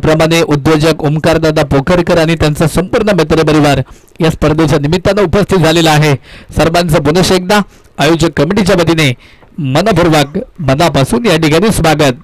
त्याचप्रमाणे उद्योजक ओमकारदादा पोखरकर आणि त्यांचा संपूर्ण मित्रपरिवार या स्पर्धेच्या निमित्तानं उपस्थित झालेला आहे. सर्वांचं पुन्हा एकदा आयोजक कमिटीच्या वतीने मनपूर्वक मनापासून या ठिकाणी स्वागत.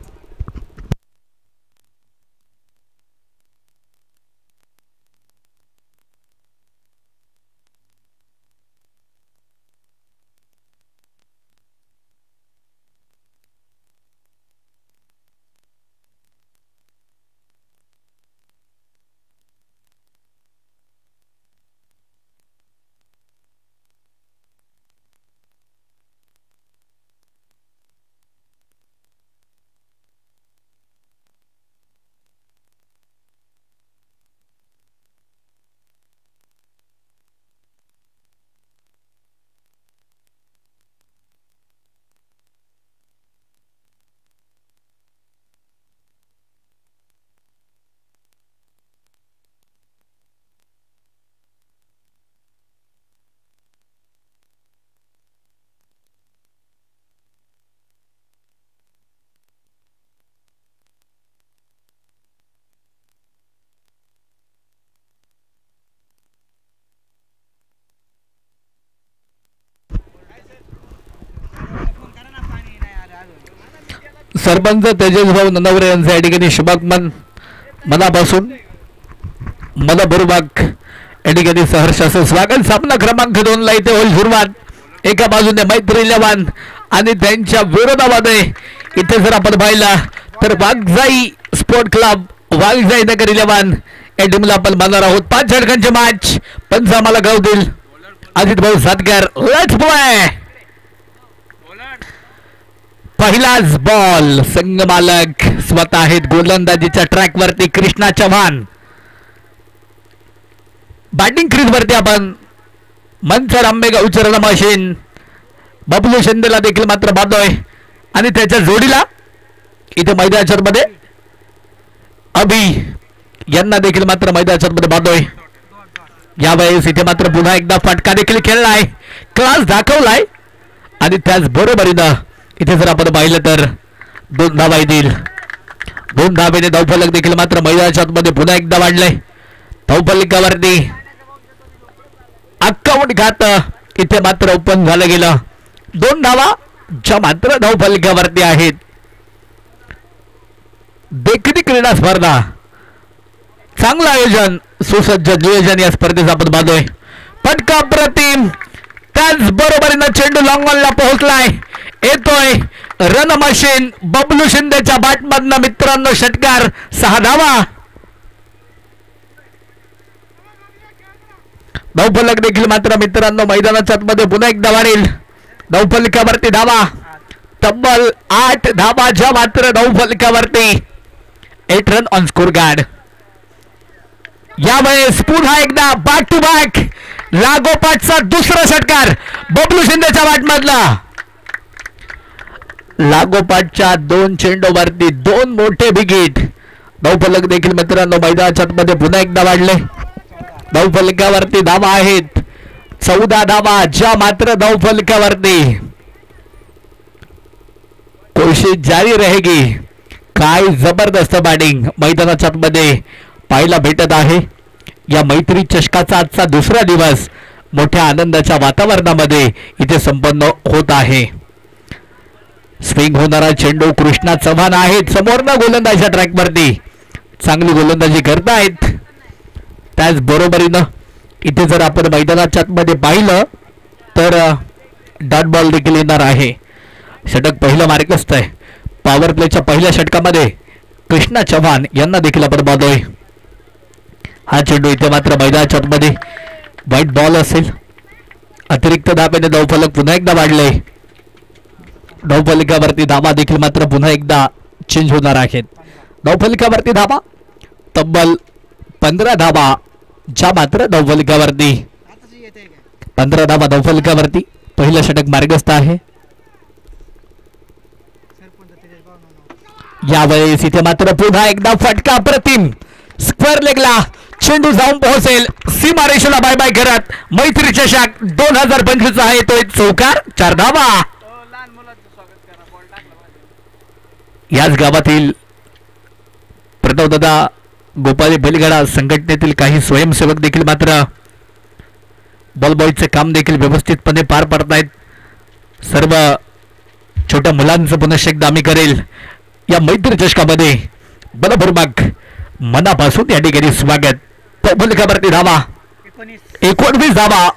सरपंच तेजस भाऊ ननवरे यांचे या ठिकाणी शुभागमन मनापासून मनपूर्वक या ठिकाणी सहर्ष असं स्वागत. सामना क्रमांक 2 ला इथे होईल सुरुवात. एका बाजूने मैत्री इलेव्हन आणि त्यांच्या विरोधामध्ये इथे जर आपण पाहिलं तर वाघजाई स्पोर्ट क्लब वाघजाई नगर इलेव्हन या टीमला आपण मानणार आहोत. 5 षटकांची मॅच. पंच आम्हाला कळवतील अजित भाऊ सातकर. Let's play. पहिलाच बॉल. संघ मालक स्वतः आहेत गोलंदाजीच्या ट्रॅक वरती कृष्णा चव्हाण. बॅटिंग क्रीज वरती आपण मनसर आंबेगावचे रणमशीन बबलू शिंदेला देखील मात्र बांधतोय आणि त्याच्या जोडीला इथे मैदानाच्या मध्ये अभि यांना देखील मात्र मैदानाच्या मध्ये बांधतोय. यावेळेस इथे मात्र पुन्हा एकदा फटका देखील खेळलाय. क्लास दाखवलाय आणि त्याच बरोबरीनं इथे जर आपण पाहिलं तर 2 धावा येतील. 2 धावेने धावफलक देखील मात्र मैदानाच्या मध्ये पुन्हा एकदा वाढलंय. धावफलकावरती अकाउंट खात इथे मात्र ओपन झालं गेलं. 2 धावा ज्या मात्र धावफलकावरती आहेत. देखणी क्रीडा स्पर्धा चांगलं आयोजन सुसज्ज नियोजन या स्पर्धेचा आपण पाहतोय. फटका प्रतिम. त्याच बरोबरीनं चेंडू लॉंग ऑनला पोहोचलाय. येतोय रन मशीन बबलू शिंदेच्या बॅटमधनं मित्रांनो षटकार. 6 धावा. धावफलक देखील मात्र मित्रांनो मैदानाच्या मध्ये पुन्हा एकदा वाढेल. धावफलकावरती धावा तब्बल 8 धावा ज्या मात्र धावफलकावरती 8 रन ऑन स्कोर कार्ड. यावेळेस पुन्हा एकदा बॅक टू बॅक लागोपाठचा दुसरा षटकार बबलू शिंदेच्या बॅटमधला. लागोपाठच्या 2 चेंडूवरती 2 मोठे विकेट. धावफलक देखील मित्रांनो मैदानाच्या मध्ये पुन्हा एकदा वाढले. धावफलकावरती धावा आहेत 14 धावा ज्या मात्र धावफलकावरती. कोशिश जारी रहेगी. काय जबरदस्त बॅटिंग मैदानाच्या मध्ये पाहायला भेटत आहे. या मैत्री चषकाचा आजचा दुसरा दिवस मोठ्या आनंदाच्या वातावरणामध्ये इथे संपन्न होत आहे. स्विंग होणारा चेंडू कृष्णा चव्हाण आहेत समोरनं गोलंदाजीच्या ट्रॅकवरती चांगली गोलंदाजी करतायत. त्याच बरोबरीनं इथे जर आपण मैदानाच्या मध्ये पाहिलं तर डॉट बॉल देखील येणार आहे. षटक पहिलं मार्गस्थ आहे. पॉवर प्लेच्या पहिल्या षटकामध्ये कृष्णा चव्हाण यांना देखील आपण पाहतोय. हा चेंडू इथे मात्र मैदानाच्या मध्ये व्हाईट बॉल असेल. अतिरिक्त धाब्याने धावफलक पुन्हा एकदा वाढले. धावफलकावरती धावा देखील मात्र पुन्हा एकदा चेंज होणार आहेत. धावफलकावरती धावा तब्बल 15 धावा ज्या मात्र धावफलकावरती 15 धावा धावफलकावरती पहिलं षटक मार्गस्थ आहे. यावेळेस इथे मात्र पुन्हा एकदा फटका प्रतिम. स्क्वेअर लेगला चेंडू जाऊन पोहोचेल सीमारेषेला बाय बाय करत मैत्री चषक 2025 आहे तो एक चौकार. 4 धावा. याच गावातील प्रतापदादा गोपाली बैलगाडा संघटनेतील काही स्वयंसेवक देखील मात्र बॉलबॉयचे काम देखील व्यवस्थितपणे पार पडतायत. सर्व छोट्या मुलांचं पुनश्च एकदा आम्ही करेल या मैत्री चषकामध्ये बलपूर्वक मनापासून या ठिकाणी स्वागत. धावफलकावरती धावा 19 धावा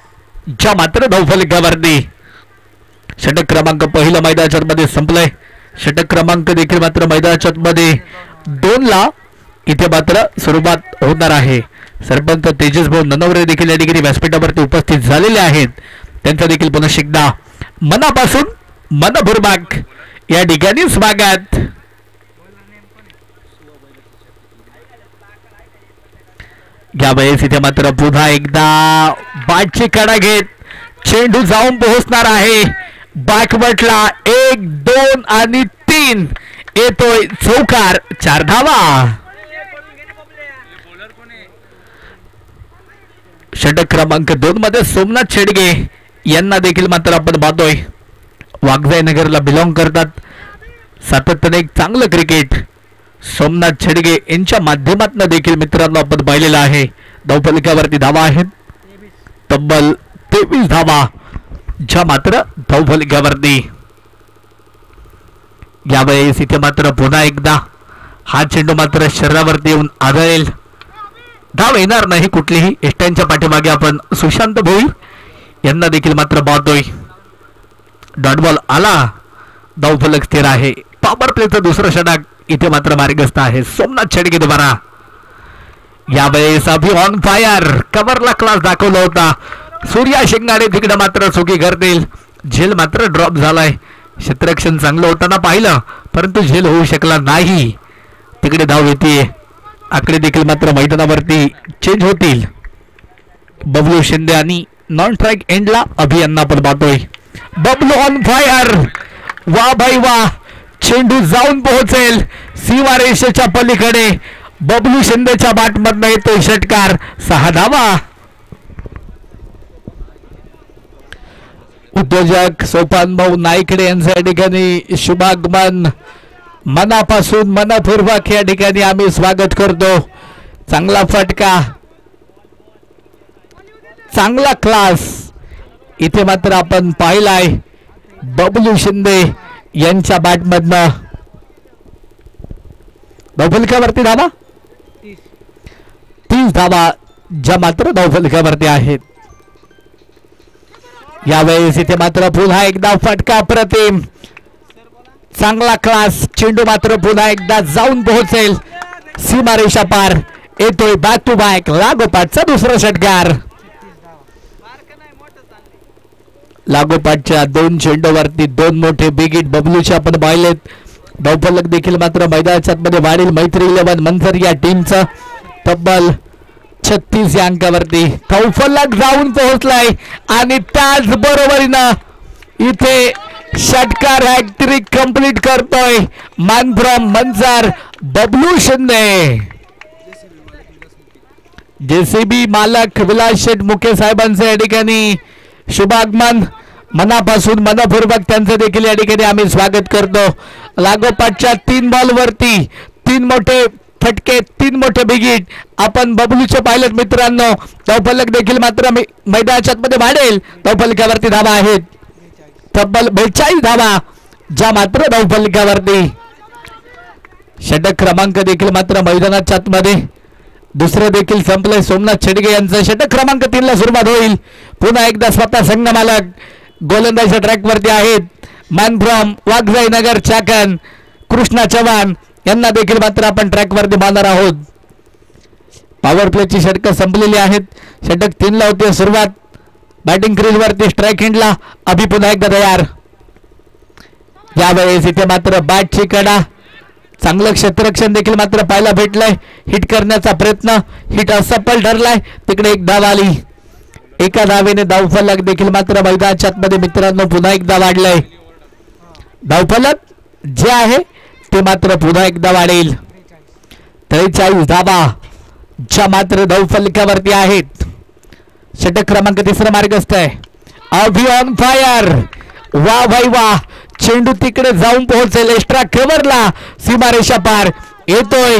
ज्या मात्र धावफलकावरती. षटक क्रमांक पहिलं मैदानाच्या मध्ये संपलंय. षटक क्रमांक देखील मात्र मैदानाच्या मध्ये 2 ला इथे मात्र सुरुवात होणार आहे. सरपंच तेजस भाऊ ननवरे देखील या ठिकाणी व्यासपीठावरती उपस्थित झालेले आहेत. त्यांचं देखील पुन्हा एकदा मनापासून मनपूर्वक या ठिकाणी स्वागत. यावेळेस इथे मात्र पुन्हा एकदा बॅटची कडा घेत चेंडू जाऊन पोहोचणार आहे बॅकवर्टला. 1 2 आणि 3 येतोय चौकार. 4 धावा. षटक क्रमांक 2 मध्ये सोमनाथ शेडगे यांना देखील मात्र आपण पाहतोय. वाघजाई नगरला बिलॉंग करतात. सातत्याने एक चांगलं क्रिकेट सोमनाथ शेडगे यांच्या माध्यमातून देखील मित्रांनो आपण पाहिलेलं आहे. धावफलकावरती धावा आहेत तब्बल 23 धावा ज्या मात्र धावफलकावरती. यावेळेस इथे मात्र पुन्हा एकदा हा चेंडू मात्र शरीरावरती येऊन आदळेल. धाव येणार नाही कुठलीही. एस्ट्यांच्या पाठीमागे आपण सुशांत भोई यांना देखील मात्र पाहतोय. डॉट बॉल आला. धावफलक स्थिर आहे. पॉवर प्लेचं दुसरं षटक इथे मात्र मार्गस्थ आहे सोमनाथ शेडगे द्वारा. यावेळेस अभि ऑन फायर कव्हरला क्लास दाखवला होता. सूर्या शिंगाडे तिकडे मात्र चुकी करतील. झेल मात्र ड्रॉप झालाय. क्षेत्ररक्षण चांगलं होताना पाहिलं परंतु झेल होऊ शकला नाही. तिकडे धाव येते. आकडे देखील मात्र मैदानावरती चेंज होतील. बबलू शिंदे आणि नॉन स्ट्राईक एंडला अभि यांना आपण पाहतोय. Bablu on fire. वा भाई वा. चेंडू जाऊन पोहोचेल सीमारेषेच्या पलीकडे. बबलू शिंदेच्या बॅटमधनं येतोय षटकार. 6 धावा. उद्योजक सोपान भाऊ नाईकडे यांच्या ठिकाणी शुभागमन मनापासून मनपूर्वक या ठिकाणी आम्ही स्वागत करतो. चांगला फटका चांगला क्लास इथे मात्र आपण पाहिलाय बबलू शिंदे यांच्या बॅटमधनं. धावफलकावरती धावा 30 धावा ज्या मात्र धावफलकावरती आहेत. यावेळेस इथे मात्र पुन्हा एकदा फटका प्रतिम चांगला क्लास. चेंडू मात्र पुन्हा एकदा जाऊन पोहोचेल सीमारेषा पार. येतोय बॅक टू बॅक लागोपाठचा दुसरा षटकार. लागोपाठच्या 2 चेंडूवरती 2 मोठे बिग हिट बबलूचे आपण पाहिलेत. धावफलक देखील मात्र मैदानाच्या मध्ये वाढील. मैत्री 11 मंथर या टीमचं तब्बल 36 या अंकावरती धावफलक जाऊन पोहोचलाय आणि त्याच बरोबरीनं इथे षटकार हॅट्रिक कंप्लीट करतोय man from Manchar Bablu Shinde. JCB मालक विलास शेठ मुके साहेबांचे या ठिकाणी शुभागमन. मनापासून मनपूर्वक त्यांचं देखील या ठिकाणी आम्ही स्वागत करतो. लागोपाठच्या 3 बॉलवरती 3 मोठे फटके 3 मोठे बिगिट आपण बबलूचे पायलट मित्रांनो. धावफलक देखील मात्र मैदानाच्या मध्ये वाढेल. धावफलकावरती धावा आहेत तब्बल 42 धावा ज्या मात्र धावफलकावरती. षटक क्रमांक देखील मात्र मैदानाच्या मध्ये दुसरं देखील संपलंय. सोमनाथ शेडगे यांचं षटक क्रमांक 3 ला सुरुवात होईल. पुन्हा एकदा स्वतः संघ मालक गोलंदाजीच्या ट्रॅक वरती आहेत. मॅन फ्रॉम वाघजाई नगर चाकण कृष्णा चव्हाण यांना देखील मात्र आपण ट्रॅक वरती बांधणार आहोत. पॉवर प्लेची षटकं संपलेली आहेत. षटक 3 ला होते सुरुवात. बॅटिंग क्रीज वरती स्ट्राईक हँडला अभि पुन्हा एकदा तयार. यावेळेस इथे मात्र बॅटची कडा चांगलं क्षेत्ररक्षण देखील मात्र पाहायला भेटलंय. हिट करण्याचा प्रयत्न हिट असफल ठरलाय. तिकडे एक धाव आली. एका धावेने धावफलक देखील मात्र मैदानाच्या मध्ये मित्रांनो पुन्हा एकदा वाढलंय. धावफलक जे आहे ते मात्र पुन्हा एकदा वाढेल. 43 धावा ज्या मात्र धावफलकावरती आहेत. षटक क्रमांक 3 मार्गस्थ आहे. अभि ऑन फायर. वा भाई वा. चेंडू तिकडे जाऊन पोहोचेल एक्स्ट्रा कव्हरला सीमारेषा पार. येतोय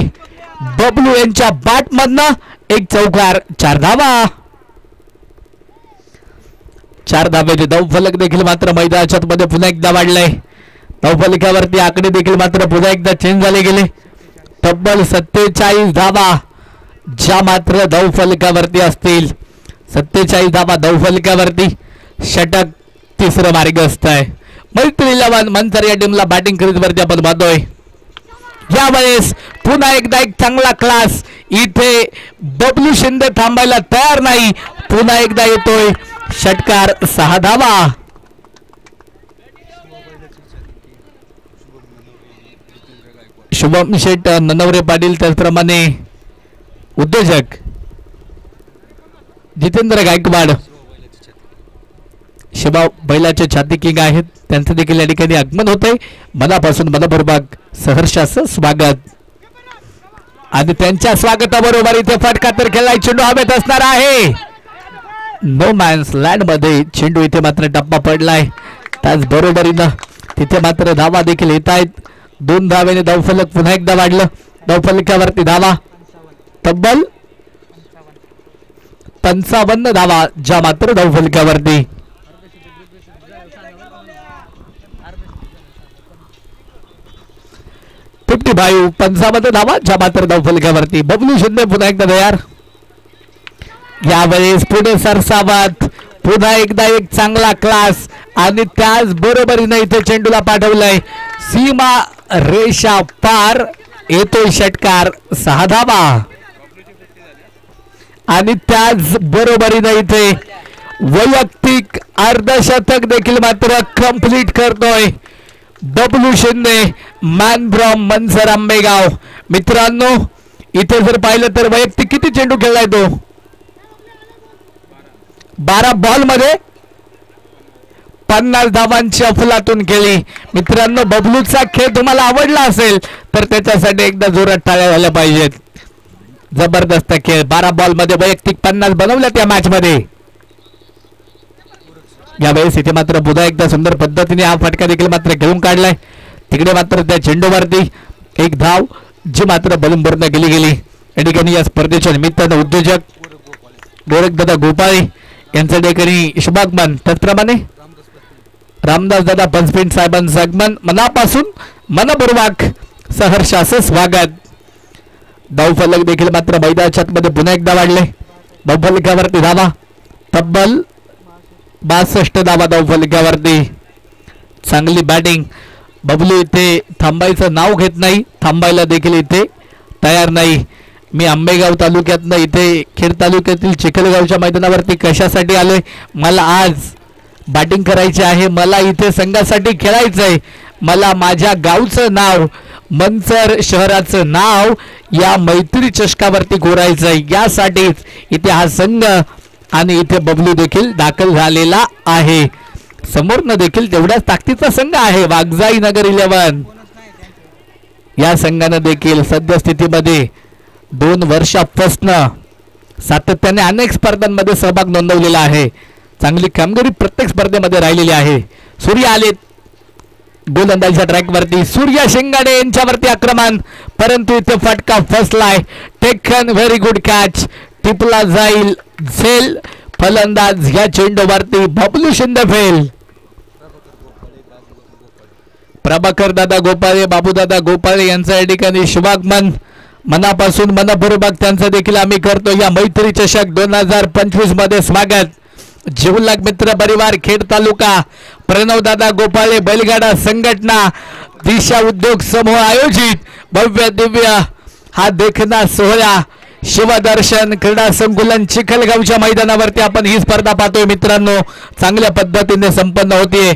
बबलू यांच्या बॅट मधनं एक चौकार, 4 धावा. 4 धावेचे धावफलक देखील मात्र मैदानाच्या मध्ये पुन्हा एकदा वाढलाय. धावफलकावरती आकडे देखील मात्र पुन्हा एकदा चेंज झाले गेले. तब्बल 47 धावा ज्या मात्र धावफलकावरती असतील. 47 धावा धावफलकावरती. षटक तिसरं मार्गस्थ आहे. मैत्री 11 मंचर या टीमला बॅटिंग करीतवरती आपण पाहतोय. यावेळेस पुन्हा एकदा एक चांगला क्लास. इथे बबलू शिंदे थांबायला तयार नाही. पुन्हा एकदा येतोय षटकार, 6 धावा. शुभम शेठ ननवरे पाटील, त्याचप्रमाणे उद्योजक जितेंद्र गायकवाड, शिवा बैलाचे छाती किंग आहेत, त्यांचं देखील या ठिकाणी आगमन होत आहे. मनापासून मनपूर्वक सहर्षाचं स्वागत. आणि त्यांच्या स्वागताबरोबर इथे फटका तर खेळाय चेंडू हवेत असणार आहे. नो मॅन्स लँड मध्ये चेंडू इथे मात्र टप्पा पडलाय. त्याच बरोबरीनं तिथे मात्र धावा देखील येत आहेत. 2 धावेने धावफलक पुन्हा एकदा वाढलं. धावफलकावरती धावा तब्बल 55 धावा ज्या मात्र धावफलकावरती. 55 धावा ज्या मात्र धावफलकावरती. बबलू शिंदे पुन्हा एकदा तयार. यावेळेस पुढे सरसावत. पुन्हा एकदा एक चांगला क्लास. आणि त्याच बरोबरीने इथे चेंडूला पाठवलंय सीमा रेषा पार. येतोय षटकार, 6 धावा. आणि त्याच बरोबरीने इथे वैयक्तिक अर्धशतक देखील मात्र कंप्लीट करतोय बबलू शिंदे, मॅन फ्रॉम मनसर आंबेगाव. मित्रांनो इथे जर पाहिलं तर वैयक्तिक किती चेंडू खेळलाय तो? 12 बॉल मध्ये 50 धावांची अफलातून केली. मित्रांनो बबलूचा खेळ तुम्हाला आवडला असेल तर त्याच्यासाठी एकदा जोरात टाळ्या झाल्या पाहिजेत. जबरदस्त खेळ. 12 बॉल मध्ये वैयक्तिक 50 बनवल्यात या मॅच मध्ये. यावेळेस इथे मात्र पुन्हा एकदा सुंदर पद्धतीने हा फटका देखील मात्र घेऊन काढलाय. तिकडे मात्र त्या चेंडूवरती एक धाव जी मात्र बलूनपूर्ण केली गेली. या ठिकाणी या स्पर्धेच्या निमित्तानं उद्योजक गोरखदादा गोपाळे यांच्या ठिकाणी शुभागमन, त्याचप्रमाणे रामदास दादा पंचपिंट साहेबांचं आगमन. मनापासून मनपूर्वक सहर्षाचं स्वागत. धावफलक देखील मात्र मैदानाच्या मध्ये पुन्हा एकदा वाढले. धावफलकावरती धावा तब्बल 62 धावा धावफलकावरती. चांगली बॅटिंग. बबलू इथे थांबायचं नाव घेत नाही, थांबायला देखील इथे तयार नाही. मी आंबेगाव तालुक्यातनं इथे खेड तालुक्यातील चिखलगावच्या मैदानावरती कशासाठी आलोय? मला आज बॅटिंग करायची आहे. मला इथे संघासाठी खेळायचं आहे. मला माझ्या गावचं नाव, मनसर शहराचं नाव या मैत्री चषकावरती कोरायचं आहे. यासाठीच इथे हा संघ आणि इथे बबलू देखील दाखल झालेला आहे. समोरनं देखील तेवढ्याच ताकदीचा संघ आहे वाघजाई नगर 11. या संघानं देखील सद्यस्थितीमध्ये 2 वर्षापासून सातत्याने अनेक स्पर्धांमध्ये सहभाग नोंदवलेला आहे. चांगली कामगिरी प्रत्येक स्पर्धेमध्ये राहिलेली आहे. सूर्य आलेत गोलंदाजीच्या ट्रॅकवरती. सूर्य शिंगाडे यांच्यावरती आक्रमण, परंतु इथे फटका फसलाय. Taken, very good catch. टिपला जाईल झेल. फलंदाज या चेंडूवरती बबलू शिंदे फेल. प्रभाकर दादा गोपाळे, बाबूदादा गोपाळे यांच्या या ठिकाणी शुभागमन. मनापासून मनपूर्वक त्यांचं देखील आम्ही करतो या मैत्री चषक 2025 मध्ये स्वागत. जीवलग मित्र परिवार खेड तालुका, प्रणव दादा गोपाळे बैलगाडा संघटना, दिशा उद्योग समूह आयोजित भव्य दिव्य हा देखना सोहळा शिवदर्शन क्रीडा संकुलन चिखलगावच्या मैदानावरती आपण ही स्पर्धा पाहतोय. मित्रांनो चांगल्या पद्धतीने संपन्न होतीये.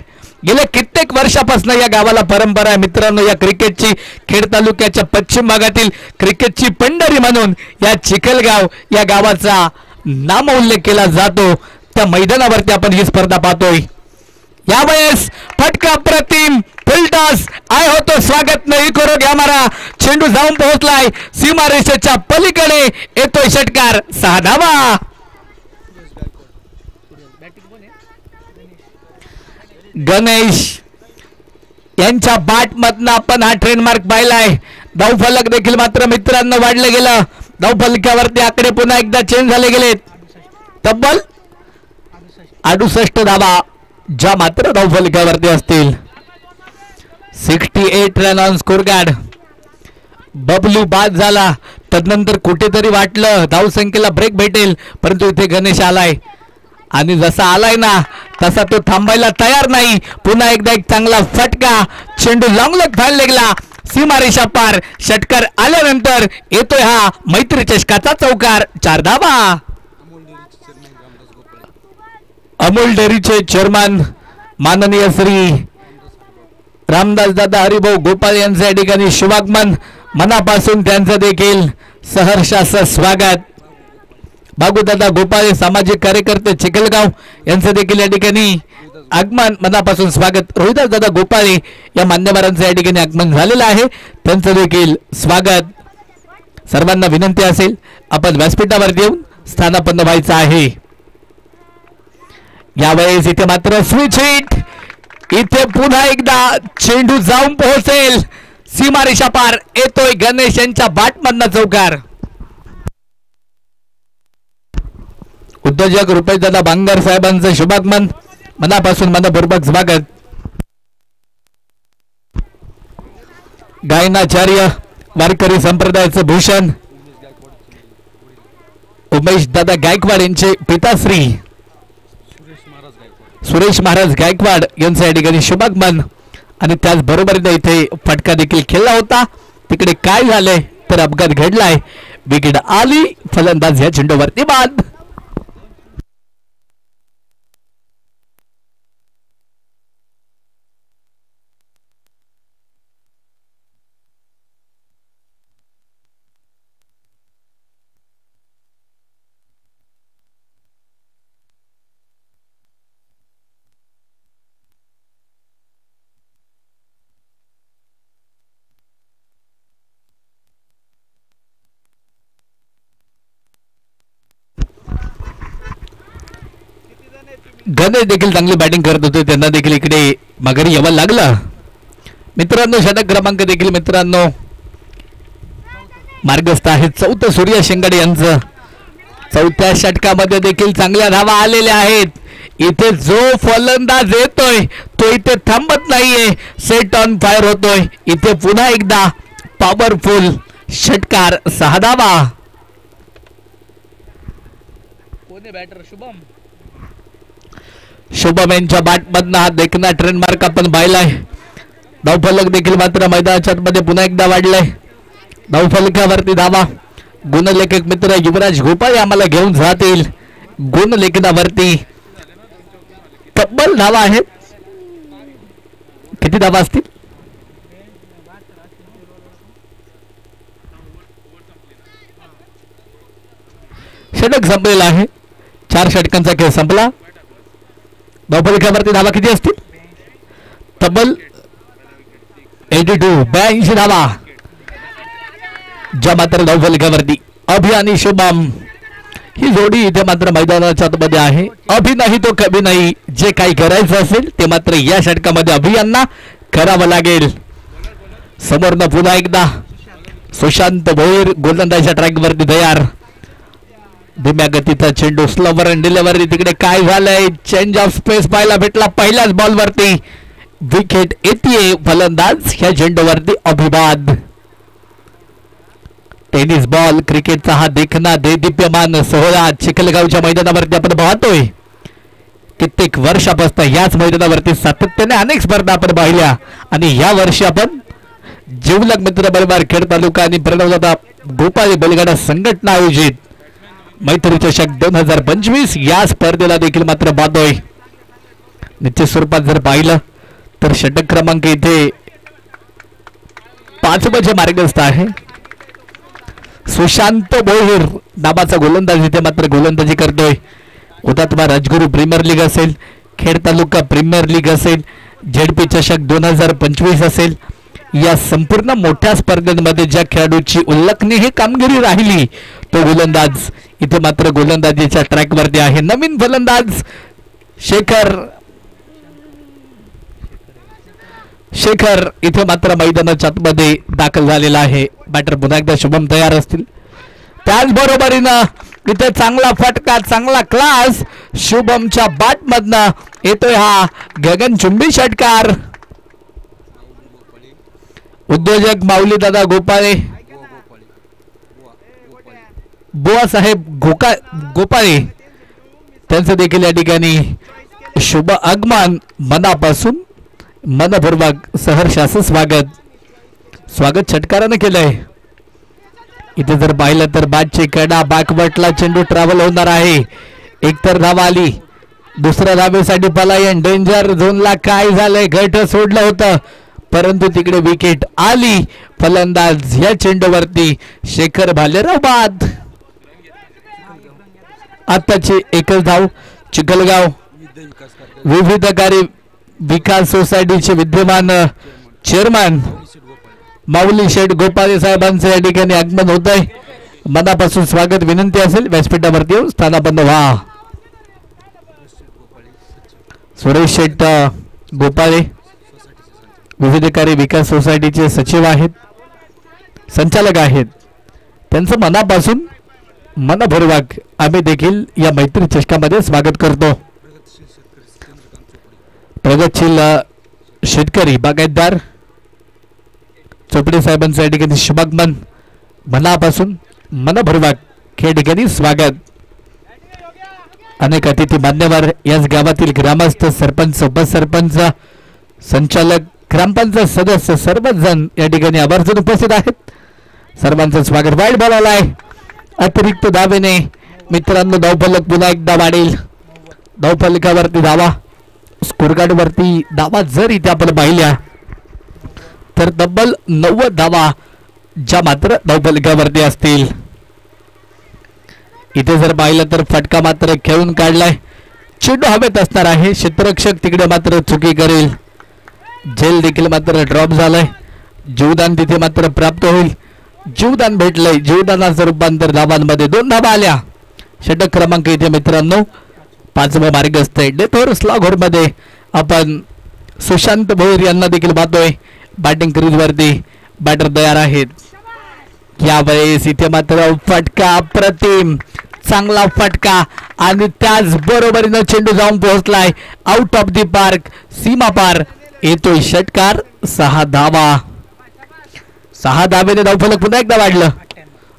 गेल्या कित्येक वर्षापासून या गावाला परंपरा आहे. मित्रांनो या क्रिकेटची खेड तालुक्याच्या पश्चिम भागातील क्रिकेटची पंढरी म्हणून या चिखलगाव या गावाचा नाम उल्लेख केला जातो. त्या मैदानावरती आपण ही स्पर्धा पाहतोय. यावेळेस फटका प्रतिम फुलटॉस आय होतो. स्वागत नाही करो घ्या मारा. चेंडू जाऊन पोहोचलाय सीमारेषेच्या पलीकडे. येतोय षटकार, 6 धावा. गणेश यांच्या बॅट मधनं आपण हा ट्रेडमार्क पाहिलाय. धावफलक देखील मात्र मित्रांनो वाढलं गेलं. धावफलकावरती आकडे पुन्हा एकदा चेंज झाले गेलेत. तब्बल 68 धावा ज्या मात्र धावफलकावरती असतील. 68 run on score card. Bablu बाद झाला. तदनंतर कुठेतरी वाटलं धावसंख्येला ब्रेक भेटेल, परंतु इथे गणेश आलाय आणि जसा आलाय ना तसा तो थांबायला तयार नाही. पुन्हा एकदा एक चांगला फटका. चेंडू लॉंग लेग फाईल लागला. सीमारेषा पार. षटकार आल्यानंतर येतोय हा मैत्री चषकाचा चौकार. 4 धावा. अमोल डेअरीचे चेअरमन माननीय श्री रामदास दादा हरिभाऊ गोपाल यांचे या ठिकाणी शुभागमन. मनापासून त्यांचं देखील सहर्ष असं स्वागत. बागुदादा गोपाळे सामाजिक कार्यकर्ते चिखलगाव यांचं देखील या ठिकाणी आगमन. मनापासून स्वागत. रोहिदास दादा गोपाळे या मान्यवरांचं या ठिकाणी आगमन झालेलं आहे, त्यांचं देखील स्वागत. सर्वांना विनंती असेल आपण व्यासपीठावर येऊन स्थानापन्न व्हायचं आहे. यावेळेस इथे मात्र स्विच हिट. इथे पुन्हा एकदा चेंडू जाऊन पोहोचेल सीमारेषा पार. येतोय गणेश यांच्या बॅटमधनं चौकार. उद्योजक रुपेश दादा बांगर साहेबांचं शुभागमन. मनापासून मनपूर्वक स्वागत. गायनाचार्य वारकरी संप्रदायाचं भूषण उमेश दादा गायकवाड यांचे पिताश्री सुरेश महाराज गायकवाड यांचं या ठिकाणी शुभागमन. आणि त्याचबरोबर इथे फटका देखील खेळला होता. तिकडे काय झालंय तर अपघात घडलाय. विकेट आली. फलंदाज या चेंडूवरती बाद. गणेश देखील चांगली बॅटिंग करत होते, त्यांना देखील इकडे माघारी यावं लागलं. मित्रांनो षटक क्रमांक देखील मित्रांनो मार्गस्थ आहे. चौथं सूर्य शिंगाडे यांचं. चौथ्या षटकामध्ये देखील चांगल्या धावा आलेल्या आहेत. इथे जो फलंदाज येतोय तो इथे थांबत नाहीये, सेट ऑन फायर होतोय. इथे पुन्हा एकदा पॉवरफुल षटकार. 6 धावा. कोणी बॅटर? शुभम यांच्या बॅटमधनं हा देखना ट्रेडमार्क आपण पाहिलाय. धावफलक देखील मात्र मैदानाच्या मध्ये पुन्हा एकदा वाढलाय. धावफलकावरती धावा. गुणलेखक मित्र युवराज गोपाळे आम्हाला घेऊन जातील. गुणलेखनावरती तब्बल धावा आहेत. किती धावा असतील? षटक संपलेला आहे. 4 षटकांचा खेळ संपला. धावफलकावरती धावा किती असतील? तब्बल 82 धावा ज्या मात्र धावफलकावरती अभि आणि शुभम ही जोडी इथे मात्र मैदानाच्या मध्ये आहे. अभि नाही तो कभी नाही. जे काही करायचं असेल ते मात्र या षटकामध्ये अभि यांना करावं लागेल. समोरनं पुन्हा एकदा सुशांत भोईर गोलंदाजीच्या ट्रॅकवरती तयार. धीम्या गतीचा चेंडू. Slower and delivery. तिकडे काय झालंय? चेंज ऑफ स्पेस पाहायला भेटला पहिल्याच बॉलवरती. विकेट येते. फलंदाज ह्या चेंडूवरती अभिवाद. टेनिस बॉल क्रिकेटचा हा देखना देदीप्यमान सोहळा चिखलगावच्या मैदानावरती आपण पाहतोय. कित्येक वर्षापासून याच मैदानावरती सातत्याने अनेक स्पर्धा आपण पाहिल्या आणि या वर्षी आपण जिवलग मित्र बरोबर खेड तालुका आणि प्रणवदादा गोपाळे बैलगाडा संघटना आयोजित मैत्री चषक 2025 या स्पर्धेला देखील मात्र बांधतोय. निश्चित स्वरूपात जर पाहिलं तर षटक क्रमांक इथे 5 मार्गस्थ आहे. सुशांत भोईर नावाचा गोलंदाज इथे मात्र गोलंदाजी करतोय. हुतात्मा राजगुरू प्रीमियर लीग असेल, खेड तालुका प्रीमियर लीग असेल, झेडपी चषक 2025 असेल, या संपूर्ण मोठ्या स्पर्धेमध्ये ज्या खेळाडूची उल्लेखनीय कामगिरी राहिली तो गोलंदाज इथे मात्र गोलंदाजीच्या ट्रॅकवरती आहे. नवीन फलंदाज शेखर इथे मात्र मैदानाच्या आतमध्ये दाखल झालेला आहे. बॅटर पुन्हा एकदा शुभम तयार असतील. त्याचबरोबरीनं इथे चांगला फटका, चांगला क्लास शुभमच्या बॅट मधनं येतोय हा गगनचुंबी षटकार. उद्योजक माऊली दादा गोपाळे, बुवा साहेब गोपाळे त्यांचं देखील या ठिकाणी शुभ आगमन मनापासून मनपूर्वक सहर्षाचं स्वागत षटकारानं केलंय. इथे जर पाहिलं तर बॅटची कडा बॅकवर्टला चेंडू ट्रॅव्हल होणार आहे. एकतर धावा आली, दुसऱ्या धावेसाठी पलायन. डेंजर झोनला काय झालंय, घट सोडलं होतं परंतु तिकडे विकेट आली. फलंदाज या चेंडूवरती शेखर भालेराव बाद. आताची एकच धाव. चिखलगाव विविधकारी विकास सोसायटीचे विद्यमान चेअरमॅन माऊली शेठ गोपाळे साहेबांचे या ठिकाणी आगमन होत आहे. मनापासून स्वागत विनंती असेल. व्यासपीठावरती येऊन स्थानापन्न व्हा. सुरेश शेठ गोपाळे विविधकारी विकास सोसायटीचे सचिव आहेत, संचालक आहेत. त्यांचं मनापासून मनपूर्वक आम्ही देखील या मैत्री चषकामध्ये स्वागत करतो. प्रगतशील शेतकरी बागायतदार चोपडे साहेबांचं या ठिकाणी शुभागमन मनापासून मनपूर्वक या ठिकाणी स्वागत. अनेक अतिथी मान्यवर, याच गावातील ग्रामस्थ, सरपंच, उपसरपंच, संचालक, ग्रामपंचायत सदस्य सर्वच जण या ठिकाणी आवर्जून उपस्थित आहेत. सर्वांचं स्वागत. वाईट बॉल आलाय अतिरिक्त धावेने. मित्रांनो धावफलक पुन्हा एकदा वाढेल. धावफलकावरती धावा, स्कोरकार्ड वरती धावा जर इथे आपण पाहिल्या तर तब्बल 90 धावा ज्या मात्र धावफलकावरती असतील. इथे जर पाहिलं तर फटका मात्र खेळून काढलाय. चेंडू हवेत असणार आहे. क्षेत्ररक्षक तिकडे मात्र चुकी करेल. झेल देखील मात्र ड्रॉप झालाय. जीवदान तिथे मात्र प्राप्त होईल. जीवदान भेटलंय. जीवदानाचं रूपांतर धावांमध्ये 2 धावा आल्या. षटक क्रमांक इथे मित्रांनो 5वा मार्गस्थ आहे. डेथोर स्लॉघोर मध्ये आपण सुशांत भोईर यांना देखील पाहतोय. बॅटिंग क्रीज वरती बॅटर तयार आहेत. यावेळेस इथे मात्र फटका अप्रतिम, चांगला फटका आणि त्याच बरोबरीनं चेंडू जाऊन पोहोचलाय आउट ऑफ दी पार्क, सीमा पार. येतोय षटकार. 6 धावा. 6 धावेने धावफलक पुन्हा एकदा वाढलं.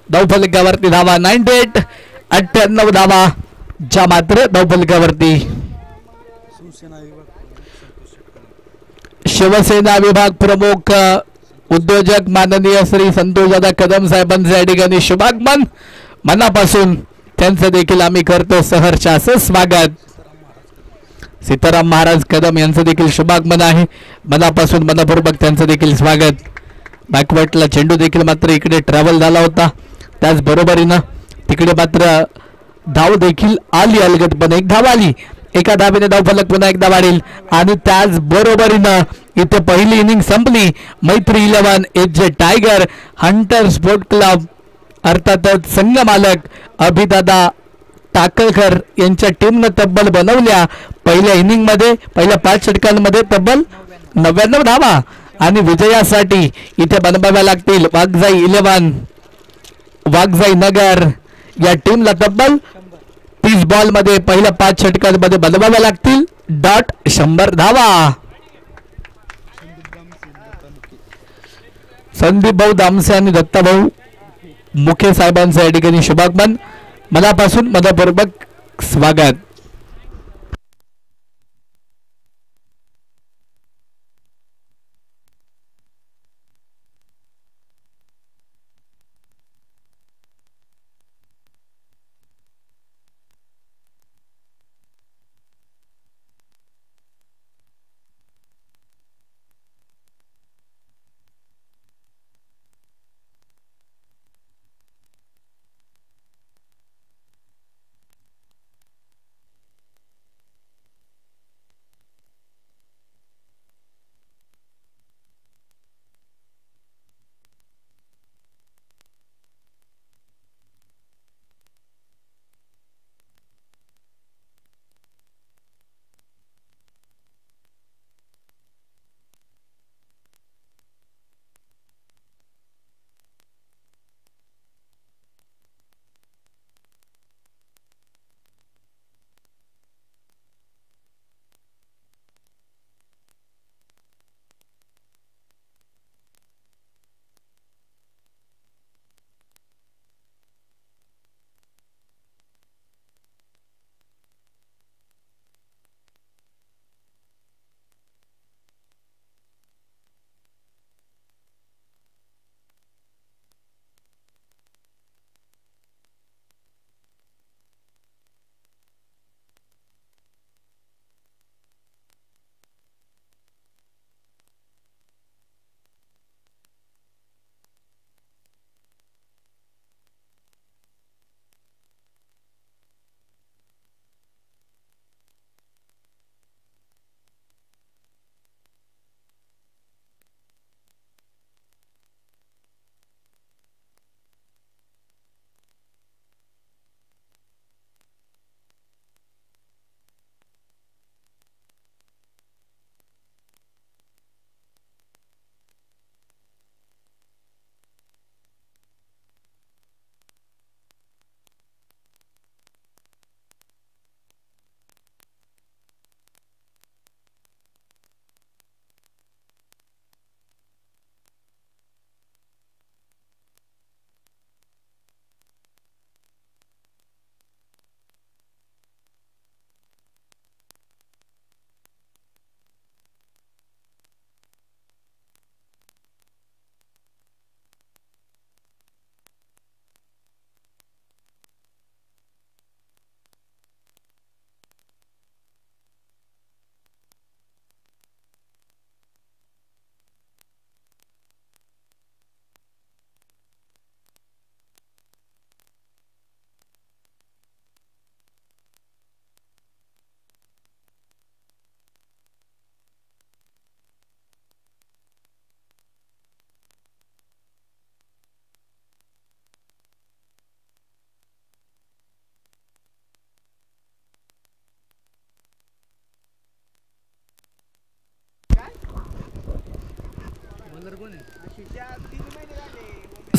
धावफलकावरती धावा 98, 98 धावा ज्या मात्र धावफलकावरती. शिवसेना विभाग प्रमुख उद्योजक माननीय श्री संतोषदादा कदम साहेबांचे या ठिकाणी शुभागमन. मनापासून त्यांचं देखील आम्ही करतो सहर्षाचं स्वागत. सीताराम महाराज कदम यांचं देखील शुभागमन आहे. मनापासून मनपूर्वक त्यांचं देखील स्वागत. बॅकवर्टला चेंडू देखील मात्र इकडे ट्रॅव्हल झाला होता. त्याचबरोबरीनं तिकडे मात्र धाव देखील आली. अलगदपणे 1 धाव आली. एका धावेने धावफलक पुन्हा एकदा वाढेल. आणि त्याच बरोबरीनं इथे पहिली इनिंग संपली. मैत्री 11 H tiger Hunter sport club अर्थातच संघ मालक अभिदादा टाकळकर यांच्या टीमनं तब्बल बनवल्या पहिल्या इनिंग मध्ये, पहिल्या 5 षटकांमध्ये तब्बल 99 धावा. आणि विजयासाठी इथे बनवाव्या लागतील वाघजाई 11, वाघजाई नगर या टीमला तब्बल 30 बॉल मध्ये पहिल्या 5 षटकांमध्ये बनवाव्या लागतील डॉट 100 धावा. संदीप भाऊ दामसे आणि दत्ताभाऊ मुखे साहेबांचं या ठिकाणी शुभागमन. मनापासून मनपूर्वक स्वागत.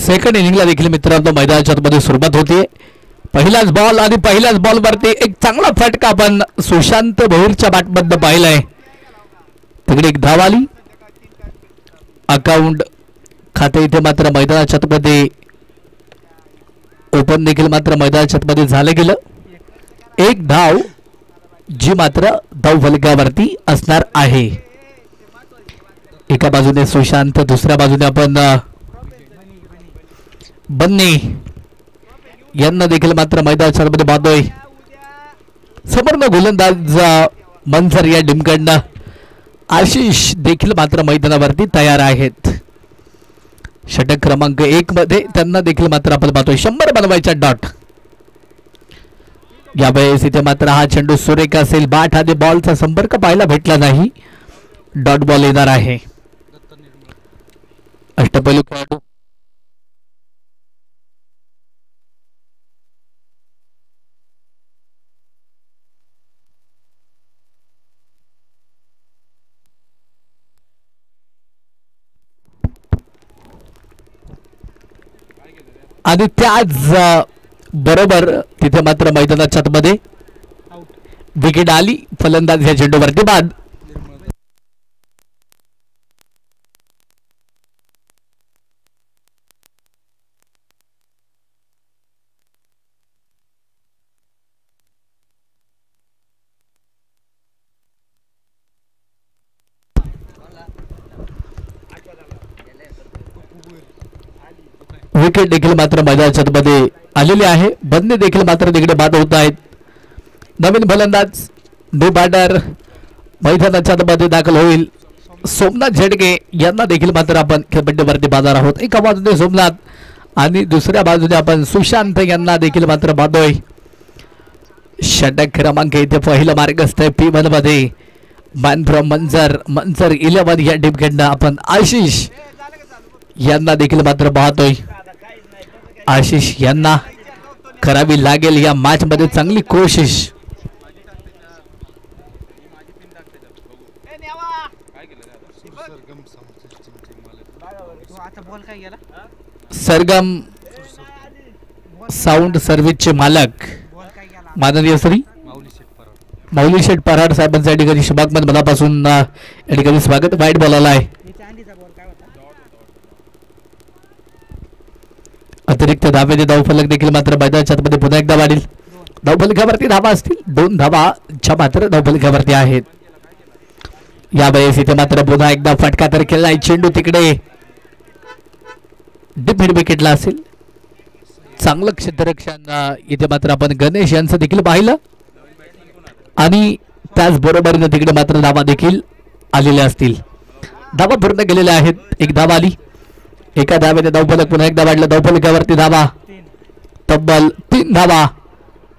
सेकंड इनिंगला देखील मित्रांनो मैदानाच्या आतमध्ये सुरुवात होते. पहिलाच बॉल आणि पहिल्याच बॉलवरती एक चांगला फटका आपण सुशांत भोईरच्या बॅटमधनं पाहिलाय. तिकडे एक धाव आली. अकाउंट खाते इथे मात्र मैदानाच्या आतमध्ये ओपन देखील मात्र मैदानाच्या आतमध्ये झालं गेलं. एक धाव जी मात्र धाव फलकावरती असणार आहे. एका बाजूने सुशांत, दुसऱ्या बाजूने आपण बन्ने यांना देखील मात्र मैदानाच्या आतमध्ये पाहतोय. समोरनं गोलंदाज मंजर या टीमकडनं आशिष देखील मात्र मैदानावरती तयार आहेत. षटक क्रमांक 1 मध्ये त्यांना देखील मात्र आपण पाहतोय 100 बनवायचा डॉट. यावेळेस इथे मात्र हा चेंडू सुरेख असेल. बॅट आणि बॉलचा संपर्क पाहायला भेटला नाही. डॉट बॉल येणार आहे. अष्टपैलू खेळाडू आणि त्याच बरोबर तिथे मात्र मैदानाच्या आतमध्ये विकेट आली. फलंदाज या चेंडूवरती बाद. विकेट देखील मात्र मैदानाच्या आतमध्ये आलेले आहे. बंदे देखील मात्र तिकडे बाद होत आहेत. नवीन फलंदाज न्यू बॅटर मैदानाच्या आतमध्ये दाखल होईल. सोमनाथ झेडके यांना देखील मात्र आपण खेळपट्टीवरती पाहणार आहोत. एका बाजूने सोमनाथ आणि दुसऱ्या बाजूने आपण सुशांत यांना देखील मात्र पाहतोय. षटक क्रमांक इथे पहिलं मार्गस्थ आहे P1 मध्ये. मॅन फ्रॉम मंजर 11 या टीमकडनं आपण आशिष यांना देखील मात्र पाहतोय. आशिष यांना करावी लागेल या मॅच मध्ये चांगली कोशिश. सरगम साऊंड सर्व्हिसचे मालक माननीय श्री माऊली शेठ पराड साहेबांच्या ठिकाणी शुभागमन मनापासून या ठिकाणी स्वागत. वाईट बॉलाला आहे. अतिरिक्त धावेने धावफलक देखील मात्र मैदानाच्या आतमध्ये पुन्हा एकदा वाढेल. धावफलकावरती धावा असतील. 2 धावा ज्या मात्र धावफलकावरती आहेत. यावेळेस इथे मात्र पुन्हा एकदा फटका तर केलाय. चेंडू तिकडे डीप मिड विकेटला असेल. चांगलं क्षेत्ररक्षण इथे मात्र आपण गणेश यांचं देखील पाहिलं आणि त्याचबरोबर तिकडे मात्र धावा देखील आलेल्या असतील. धावा पूर्ण केलेल्या आहेत. एक धावा आली. एका धावेने धावफलक पुन्हा एकदा वाढलं. धावफलकावरती धावा तब्बल 3 धावा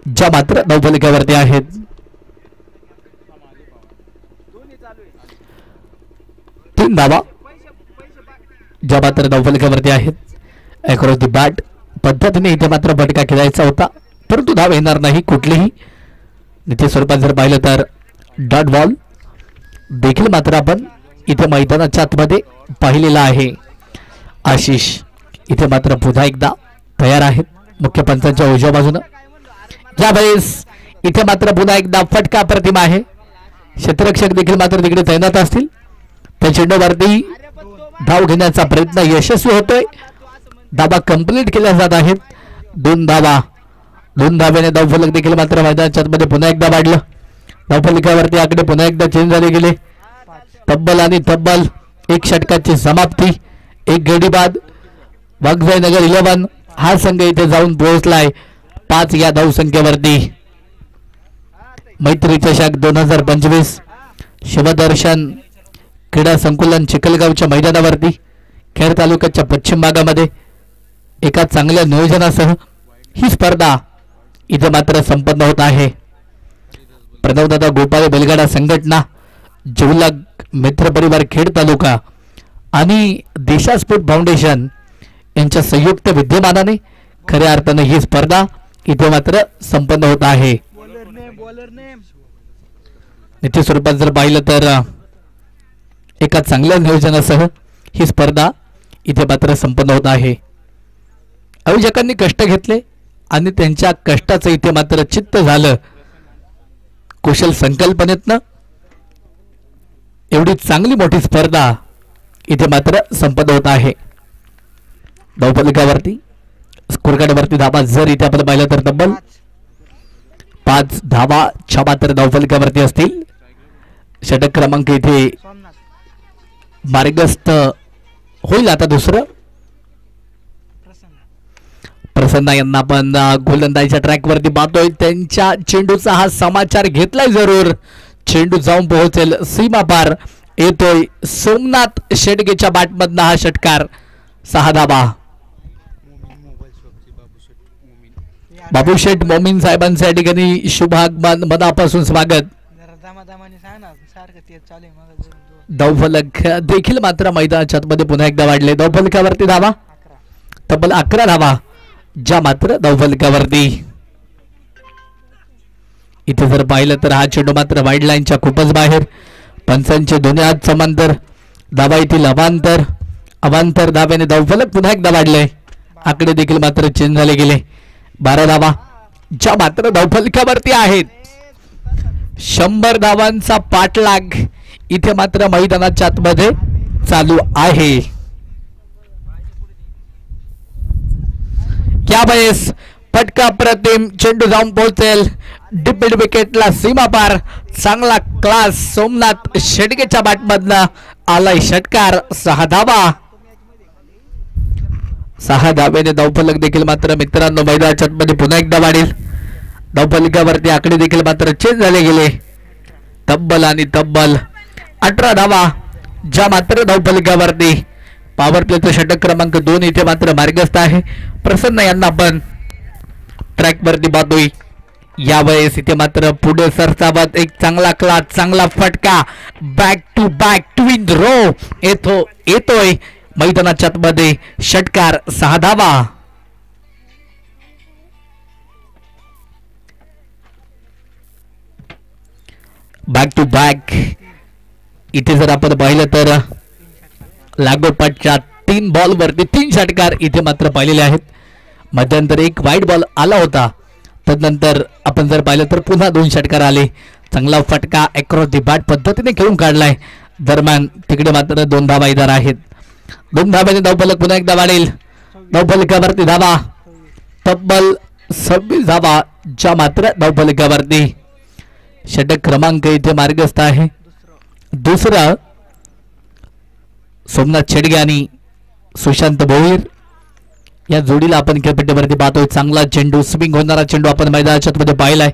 ज्या मात्र धावफलकावरती आहेत. तीन धावा ज्या मात्र धावफलकावरती आहेत. अक्रॉस द बॅट पद्धतीने इथे मात्र फटका खेळायचा होता परंतु धाव येणार नाही कुठलीही. नित्य स्वरूपात जर पाहिलं तर डॉट बॉल देखील मात्र आपण इथे मैदानाच्या आतमध्ये पाहिलेला आहे. आशिष इथे मात्र पुन्हा एकदा तयार आहेत मुख्य पंचांच्या उजव्या बाजूनं. यावेळेस इथे मात्र पुन्हा एकदा फटका प्रतिम आहे. क्षेत्ररक्षक देखील मात्र तिकडे तैनात असतील. त्या चेंडूवरती धाव घेण्याचा प्रयत्न यशस्वी होतोय. धावा कंप्लीट केल्या जात आहेत. 2 धावा 2 धाव्याने धावफलक देखील मात्र मैदानाच्या आतमध्ये पुन्हा एकदा वाढलं. धावफलकावरती आकडे पुन्हा एकदा चेंज झाले गेले. तब्बल आणि तब्बल 1 षटकाची समाप्ती. 1 गडी बाद. वाघजाईनगर 11 हा संघ इथे जाऊन पोहोचलाय 5 या धावसंख्येवरती. मैत्री चषक 2025 शिवदर्शन क्रीडा संकुलन चिखलगावच्या मैदानावरती खेड तालुक्याच्या पश्चिम भागामध्ये एका चांगल्या नियोजनासह ही स्पर्धा इथे मात्र संपन्न होत आहे. प्रणवदादा गोपाळे बैलगाडा संघटना, जिवलग मित्र परिवार खेड तालुका आणि देशा स्पोर्ट फाउंडेशन यांच्या संयुक्त विद्यमानाने खऱ्या अर्थाने ही स्पर्धा इथे मात्र संपन्न होत आहे. निश्चित स्वरूपात जर पाहिलं तर एका चांगल्या नियोजनासह ही स्पर्धा इथे मात्र संपन्न होत आहे. आयोजकांनी कष्ट घेतले आणि त्यांच्या कष्टाचं इथे मात्र चित्त झालं. कुशल संकल्पनेतनं एवढी चांगली मोठी स्पर्धा इथे मात्र संपन्न होत आहे. धावफलकावरती स्कोरकार्डवरती धावा जर इथे आपण पाहिलं तर तब्बल 5 धावा मात्र धावफलकावरती असतील. षटक क्रमांक इथे मार्गस्थ होईल. आता दुसरं प्रसन्न यांना आपण गोलंदाजीच्या ट्रॅकवरती पाहतोय. त्यांच्या चेंडूचा हा समाचार घेतलाय जरूर. चेंडू जाऊन पोहोचेल सीमा पार. येतोय सोमनाथ शेडगेच्या बॅटमधनं हा षटकार. 6 धावा. बाबूशेठ मोमीन साहेबांचं या ठिकाणी शुभ आगमन मनापासून स्वागत. धावफलक देखील मात्र मैदानाच्या मध्ये पुन्हा एकदा वाढले. धावफलकावरती धावा तब्बल 11 धावा ज्या मात्र धावफलकावरती. इथे जर पाहिलं तर हा चेंडू मात्र वाईड लाईनच्या खूपच बाहेर. पंचांचे दोन्ही हात समांतर. धावा येथील अवांतर धाव्याने धावफलक पुन्हा एकदा वाढले. आकडे देखील मात्र चेंज झाले गेले. 12 धावा ज्या मात्र धावफलकावरती आहेत. 100 धावांचा पाठलाग इथे मात्र मैदानाच्या आतमध्ये चालू आहे. या वेळेस फटका प्रतिम. चेंडू जाऊन पोहोचेल डिपिड विकेटला सीमा पार. चांगला क्लास सोमनाथ शेडगेच्या बॅटमधनं आलाय षटकार. 6 धावा. 6 धावेने धावफलक देखील मात्र मित्रांनो मैदानाच्या मध्ये पुन्हा एकदा वाढेल. धावफलकावरती आकडे देखील मात्र चेंज झाले गेले. तब्बल 18 धावा ज्या मात्र धावफलकावरती. पॉवर प्लेचं षटक क्रमांक 2 इथे मात्र मार्गस्थ आहे. प्रसन्न यांना आपण ट्रॅकवरती पाहतोय. यावेळेस इथे मात्र पुढे सरसावत एक चांगला क्लास चांगला फटका. बॅक टू बॅक ट्विन रो येतोय मैदानाच्या मध्ये षटकार. 6 धावा. बॅक टू बॅक इथे जर आपण पाहिलं तर लागोपाठच्या 3 बॉलवरती 3 षटकार इथे मात्र पाहिलेले आहेत. मध्यंतर एक वाईट बॉल आला होता. तदनंतर आपण जर पाहिलं तर पुन्हा 2 षटकार आले. चांगला फटका अक्रॉस दी बॅट पद्धतीने खेळून काढलाय. दरम्यान तिकडे मात्र 2 धावा इदार आहेत. 2 धाव्याने धावफलक पुन्हा एकदा वाढेल. धावफलकावरती धावा तब्बल 26 धावा ज्या मात्र धावफलकावरती. षटक क्रमांक इथे मार्गस्थ आहे. दुसरा सोमनाथ शेडगे आणि सुशांत भोईर या जोडीला आपण खेळपट्टीवरती पाहतोय. चांगला चेंडू स्विंग होणारा चेंडू आपण मैदानाच्या मध्ये पाहिलाय.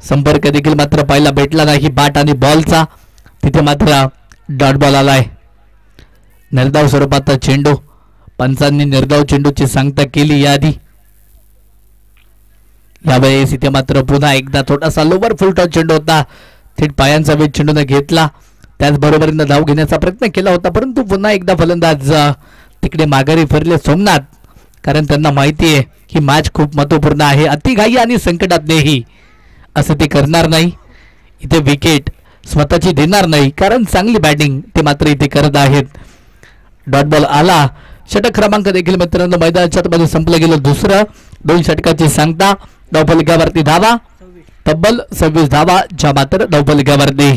संपर्क देखील मात्र पाहायला भेटला नाही बॅट आणि बॉलचा. तिथे मात्र डॉट बॉल आलाय. निर्धाव स्वरूपाचा चेंडू. पंचांनी निर्धाव चेंडूची सांगता केली याआधी. यावेळेस इथे मात्र पुन्हा एकदा थोडासा लोवर फुलटॉस चेंडू होता. थेट पायांचा वेग चेंडूने घेतला. त्याचबरोबरीनं धाव घेण्याचा प्रयत्न केला होता परंतु पुन्हा एकदा फलंदाज तिकडे माघारी फिरले सोमनाथ. कारण त्यांना माहिती आहे ही मॅच खूप महत्वपूर्ण आहे. अतिघाई आणि संकटातही असं ते करणार नाही. इथे विकेट स्वतःची देणार नाही कारण चांगली बॅटिंग ते मात्र इथे करत आहेत. डॉट बॉल आला. षटक क्रमांक देखील मित्रांनो मैदानाच्या मध्ये संपलं गेलं. दुसरं 2 षटकाची सांगता. धावफलकावरती धावा तब्बल 26 धावा ज्या मात्र धावफलकावरती.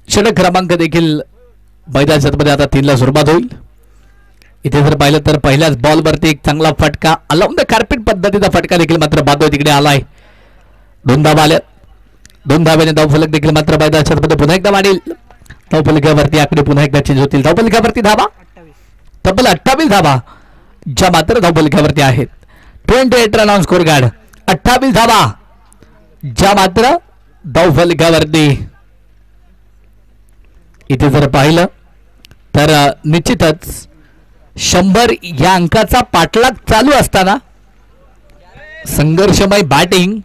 षटक क्रमांक देखील मैदानाच्या मध्ये आता 3 ला सुरुवात होईल. इथे जर पाहिलं तर पहिल्याच बॉलवरती एक चांगला फटका अलाउंड द कार्पेट पद्धतीचा फटका देखील मात्र बादोय तिकडे आलाय. 2 धावा आल्या. 2 धाव्याने धावफलक देखील मात्र मैदानाच्या मध्ये पुन्हा एकदा वाढेल. धावफलकावरती आकडे पुन्हा एकदा चेंज होतील. धावफलकावरती धावा तब्बल 28 धावा ज्या मात्र धावफलकावरती आहेत. 28 रन ऑन स्कोर कार्ड. 28 धावा ज्या मात्र धावफलकावरती. इथे जर पाहिलं तर निश्चितच 100 या अंकाचा पाठलाग चालू असताना संघर्षमय बॅटिंग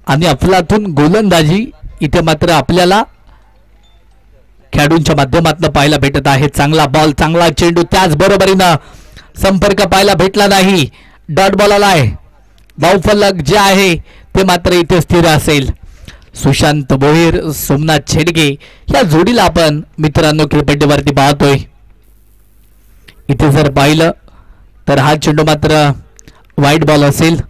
आणि अफलातून गोलंदाजी इथे मात्र आपल्याला खेळाडूंच्या माध्यमातून पाहायला भेटत आहे. चांगला बॉल चांगला चेंडू त्याचबरोबरीनं संपर्क पाहायला भेटला नाही. डॉट बॉल आलाय. धावफलक जे आहे ते मात्र इथे स्थिर असेल. सुशांत भोईर सोमनाथ छेडगे या जोडीला आपण मित्रांनो क्रिकेटवरती पाहतोय. इथे जर पाहिलं तर हा चेंडू मात्र वाईट बॉल असेल.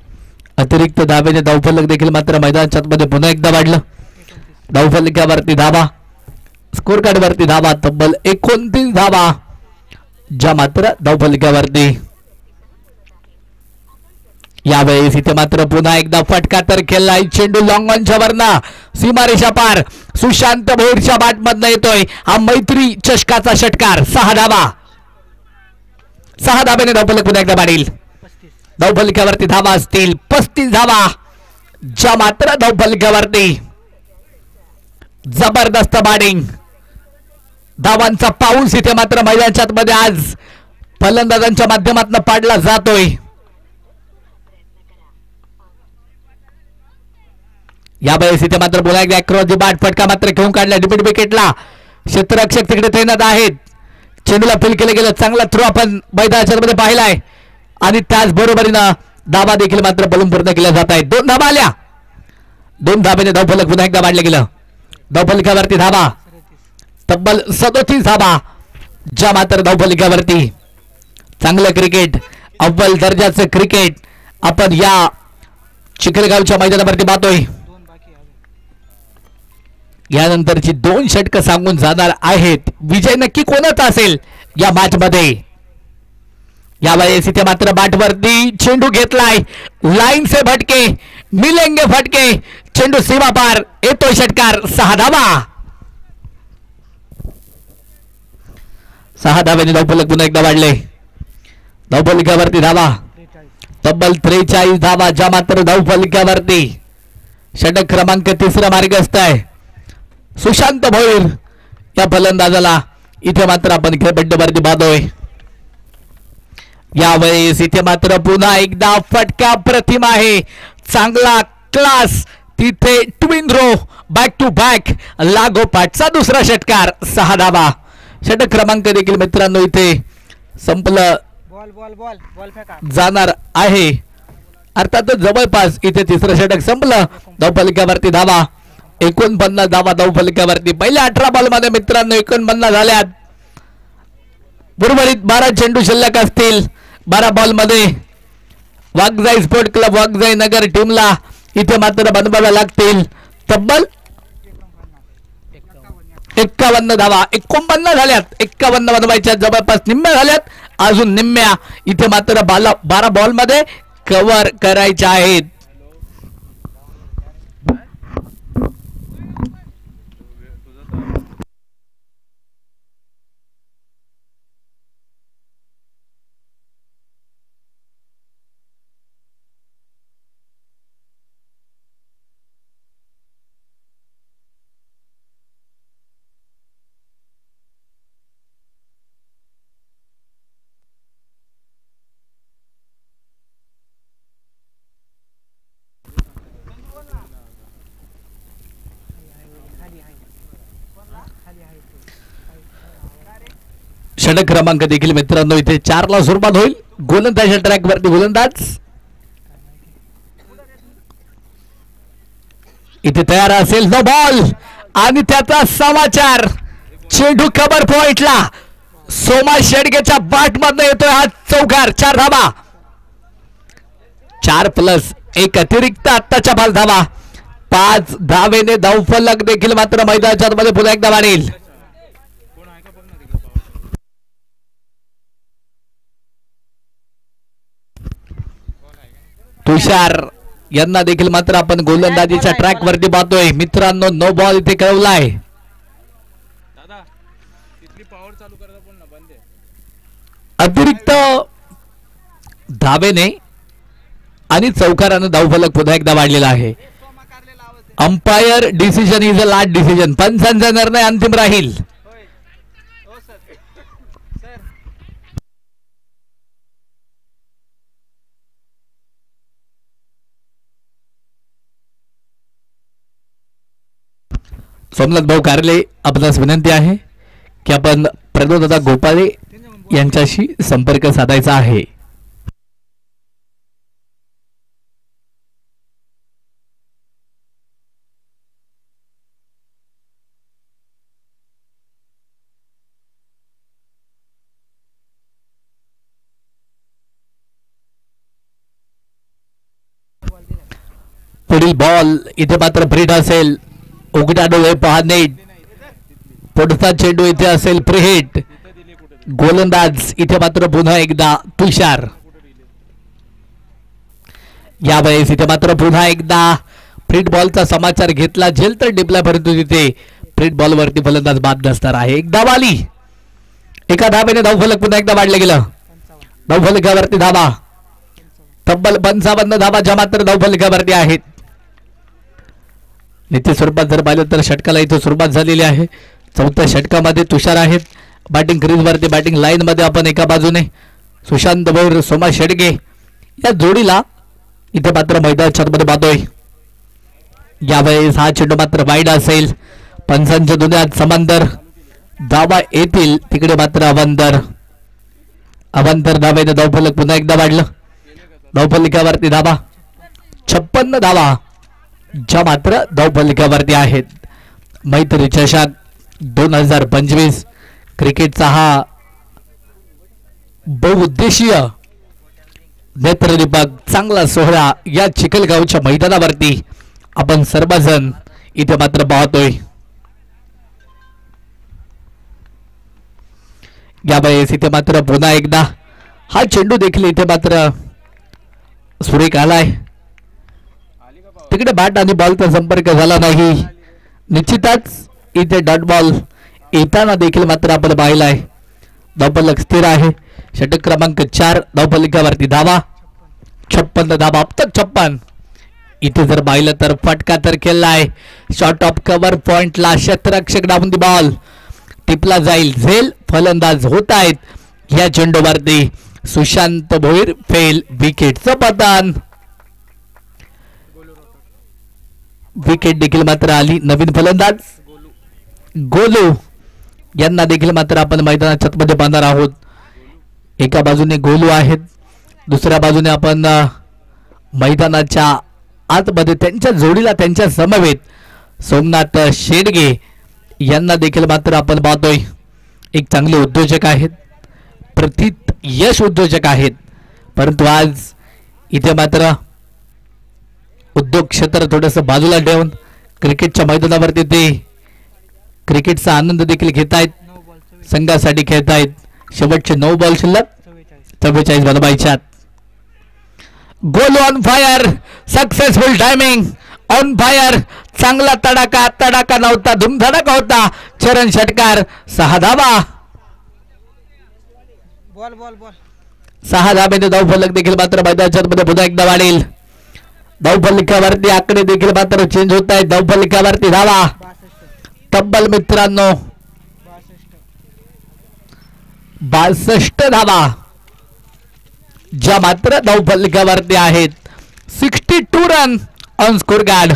अतिरिक्त धावेने धावफलक देखील मात्र मैदानाच्या आतमध्ये पुन्हा एकदा वाढलं. धावफलकावरती धावा, स्कोर कार्ड वरती धावा, तब्बल 29 धावा ज्या मात्र धावफलकावरती. यावेळेस इथे मात्र पुन्हा एकदा फटका तर खेळलाय. चेंडू लॉंग ऑनच्या वरना सीमारेषा पार सुशांत भोईरच्या बॅटमधनं येतोय. हा मैत्री चषकाचा षटकार. 6 धावा, 6 धावेने धावफलक पुन्हा एकदा वाढेल. धावफलकावरती धावा असतील 35 धावा ज्या मात्र धावफलकावरती. जबरदस्त बॅटिंग, धावांचा पाऊस इथे मात्र मैदानाच्या आतमध्ये आज फलंदाजांच्या माध्यमातून पाडला जातोय. यावेळेस इथे मात्र बोला एकदा क्रॉस दी बॅट फटका मात्र घेऊन काढला. डिमिट विकेटला क्षेत्ररक्षक तिकडे तैनात आहेत. चेंडूला फील केलं गेलं. चांगला थ्रो आपण मैदानाच्या मध्ये पाहिलाय आणि त्याच बरोबरीनं धावा देखील मात्र बलून पूर्ण केल्या जात आहेत. 2 धावा आल्या. 2 धावेने धावफलक पुन्हा एकदा वाढलं गेलं. धावफलकावरती धावा, तब्बल 37 धावा ज्या मात्र धावफलकावरती. चांगलं क्रिकेट, अव्वल दर्जाचं क्रिकेट आपण या चिखलगावच्या मैदानावरती पाहतोय. यानंतरची 2 षटकं सांगून जाणार आहेत. विजय नक्की कोणाचा असेल या मॅच मध्ये. यावेळेस इथे मात्र बॅटवरती चेंडू घेतलाय. लाईन से फटके मिलेंगे फटके. चेंडू सीमा पार येतोय. षटकार. 6 धावा, 6 धावेने धावफलक पुन्हा एकदा वाढले. धावफलकावरती धावा, तब्बल 43 धावा ज्या मात्र धावफलकावरती. षटक क्रमांक 3 मार्गस्थ आहे. सुशांत भोईर या फलंदाजाला इथे मात्र आपण खेळपट्टीवरती पाहतोय. यावेळेस इथे मात्र पुन्हा एकदा फटका प्रतिम आहे. चांगला क्लास तिथे twin row back to back लागोपाठचा दुसरा षटकार. 6 धावा. षटक क्रमांक देखील मित्रांनो इथे संपलं जाणार आहे. अर्थातच जवळपास इथे तिसरं षटक संपलं. धावफलकावरती धावा 49 धावा धावफलकावरती. पहिल्या 18 बॉल मध्ये मित्रांनो 49 झाल्यात. उर्वरित 12 चेंडू शिल्लक असतील. 12 बॉल मध्ये वाघजाई स्पोर्ट क्लब वाघजाई नगर टीमला इथे मात्र बनवाव्या लागतील. तब्बल 51 धावा. 49 झाल्यात. 51 बनवायच्या जवळपास निम्म्या झाल्यात. अजून निम्म्या इथे मात्र 12 बॉल मध्ये कव्हर करायच्या आहेत. षटक क्रमांक देखील मित्रांनो इथे 4 ला सुरुवात होईल. गोलंदाज ट्रॅक वरती गोलंदाज इथे तयार असेल. नो बॉल आणि त्याचा समाचार. चेंडू कव्हर पॉइंटला सोमा शेडगेच्या बॅट मधनं येतोय. हा चौकार. 4 धावा. 4+1 अतिरिक्त आत्ताच्या 5 धावा. 5 धावेने धावफलक देखील मात्र मैदानाच्या मध्ये पुन्हा एकदा वाढेल. तुषार यांना देखील मात्र आपण गोलंदाजीच्या ट्रॅक वरती पाहतोय. मित्रांनो नो बॉल इथे कळवलाय. अतिरिक्त धावेने आणि चौकारानं धावफलक पुन्हा एकदा वाढलेला आहे. Umpire decision is a last decision. पंचांचा निर्णय अंतिम राहील. सोमनाथ भाऊ कारले आपणास विनंती आहे की आपण प्रदोदादा गोपाळे यांच्याशी संपर्क साधायचा आहे. पुढील बॉल इथे मात्र ब्रीड असेल. उघडा डोळे पाहणे. पुढचा चेंडू इथे असेल प्रिहिट. गोलंदाज इथे मात्र पुन्हा एकदा तुषार. यावेळेस इथे मात्र पुन्हा एकदा फ्रीट बॉलचा समाचार घेतला. झेल तर डिपला परंतु तिथे फ्रीट बॉल वरती फलंदाज बाद नसणार आहे. एक धाव आली. एका धावेने धावफलक पुन्हा एकदा वाढलं गेलं. धावफलकावरती धावा तब्बल 55 धावा ज्या मात्र धावफलकावरती आहेत. निश्चित स्वरूपात जर पाहिलं तर षटकाला इथं सुरुवात झालेली आहे. चौथ्या षटकामध्ये तुषार आहेत. बॅटिंग क्रीजवरती बॅटिंग लाईन मध्ये आपण एका बाजूने सुशांत भोईर सोमा शेडगे या जोडीला इथे मात्र मैदानाच्या मध्ये पाहतोय. यावेळेस हा चेंडू मात्र वाईड असेल. पंचांच्या दुनियात समंदर धावा येतील. तिकडे मात्र अवंतर धावेने धावफलक पुन्हा एकदा वाढलं. धावफलकावरती धावा 56 धावा ज्या मात्र धावफलकावरती आहेत. मैत्री चषक 2025 क्रिकेटचा हा बहुउद्देशीय नेत्रदीपक चांगला सोहळा या चिखलगावच्या मैदानावरती आपण सर्वजण इथे मात्र पाहतोय. यावेळेस इथे मात्र पुन्हा एकदा हा चेंडू देखील इथे मात्र सुरेख आलाय. तिकडे बॅट आणि बॉलचा संपर्क झाला नाही. निश्चितच इथे डॉट बॉल येताना देखील मात्र आपण पाहिलाय. धावफलक स्थिर आहे. षटक क्रमांक 4 धावफलकावरती धावा 56 धावा अब तक 56. इथे जर पाहिलं तर फटका तर केलाय. शॉर्ट ऑफ कव्हर पॉइंटला क्षेत्ररक्षक डाऊन दी बॉल टिपला जाईल. झेल फलंदाज होत आहेत या चेंडूवरती. सुशांत भोईर फेल. विकेटचं पतन. विकेट देखील मात्र आली. नवीन फलंदाज गोलू यांना देखील मात्र आपण मैदानाच्या मध्ये पाहणार आहोत. एका बाजूने गोलू आहेत. दुसऱ्या बाजूने आपण मैदानाच्या आतमध्ये त्यांच्या जोडीला त्यांच्या समवेत सोमनाथ शेडगे यांना देखील मात्र आपण पाहतोय. एक चांगले उद्योजक आहेत. प्रथित यश उद्योजक आहेत. परंतु आज इथे मात्र उद्योग क्षेत्र थोडंसं बाजूला ठेवून क्रिकेटच्या मैदानावरती ते क्रिकेटचा आनंद देखील घेतायत. संघासाठी खेळतायत. शेवटचे 9 बॉल शिल्लक 44 बनवायच्यात. Goal on fire. Successful timing on fire. चांगला तडाका नव्हता. धुमधडाका होता. चरण षटकार 6 धावा. 6 धावेने धावफलक देखील मात्र मैदानाच्या मध्ये पुन्हा एकदा वाढेल. धावफलकावरती आकडे देखील मात्र चेंज होत आहेत. धावफलकावरती धावा तब्बल मित्रांनो 62 धावा ज्या मात्र धावफलकावरती आहेत. 62 रन ऑन स्कोर कार्ड.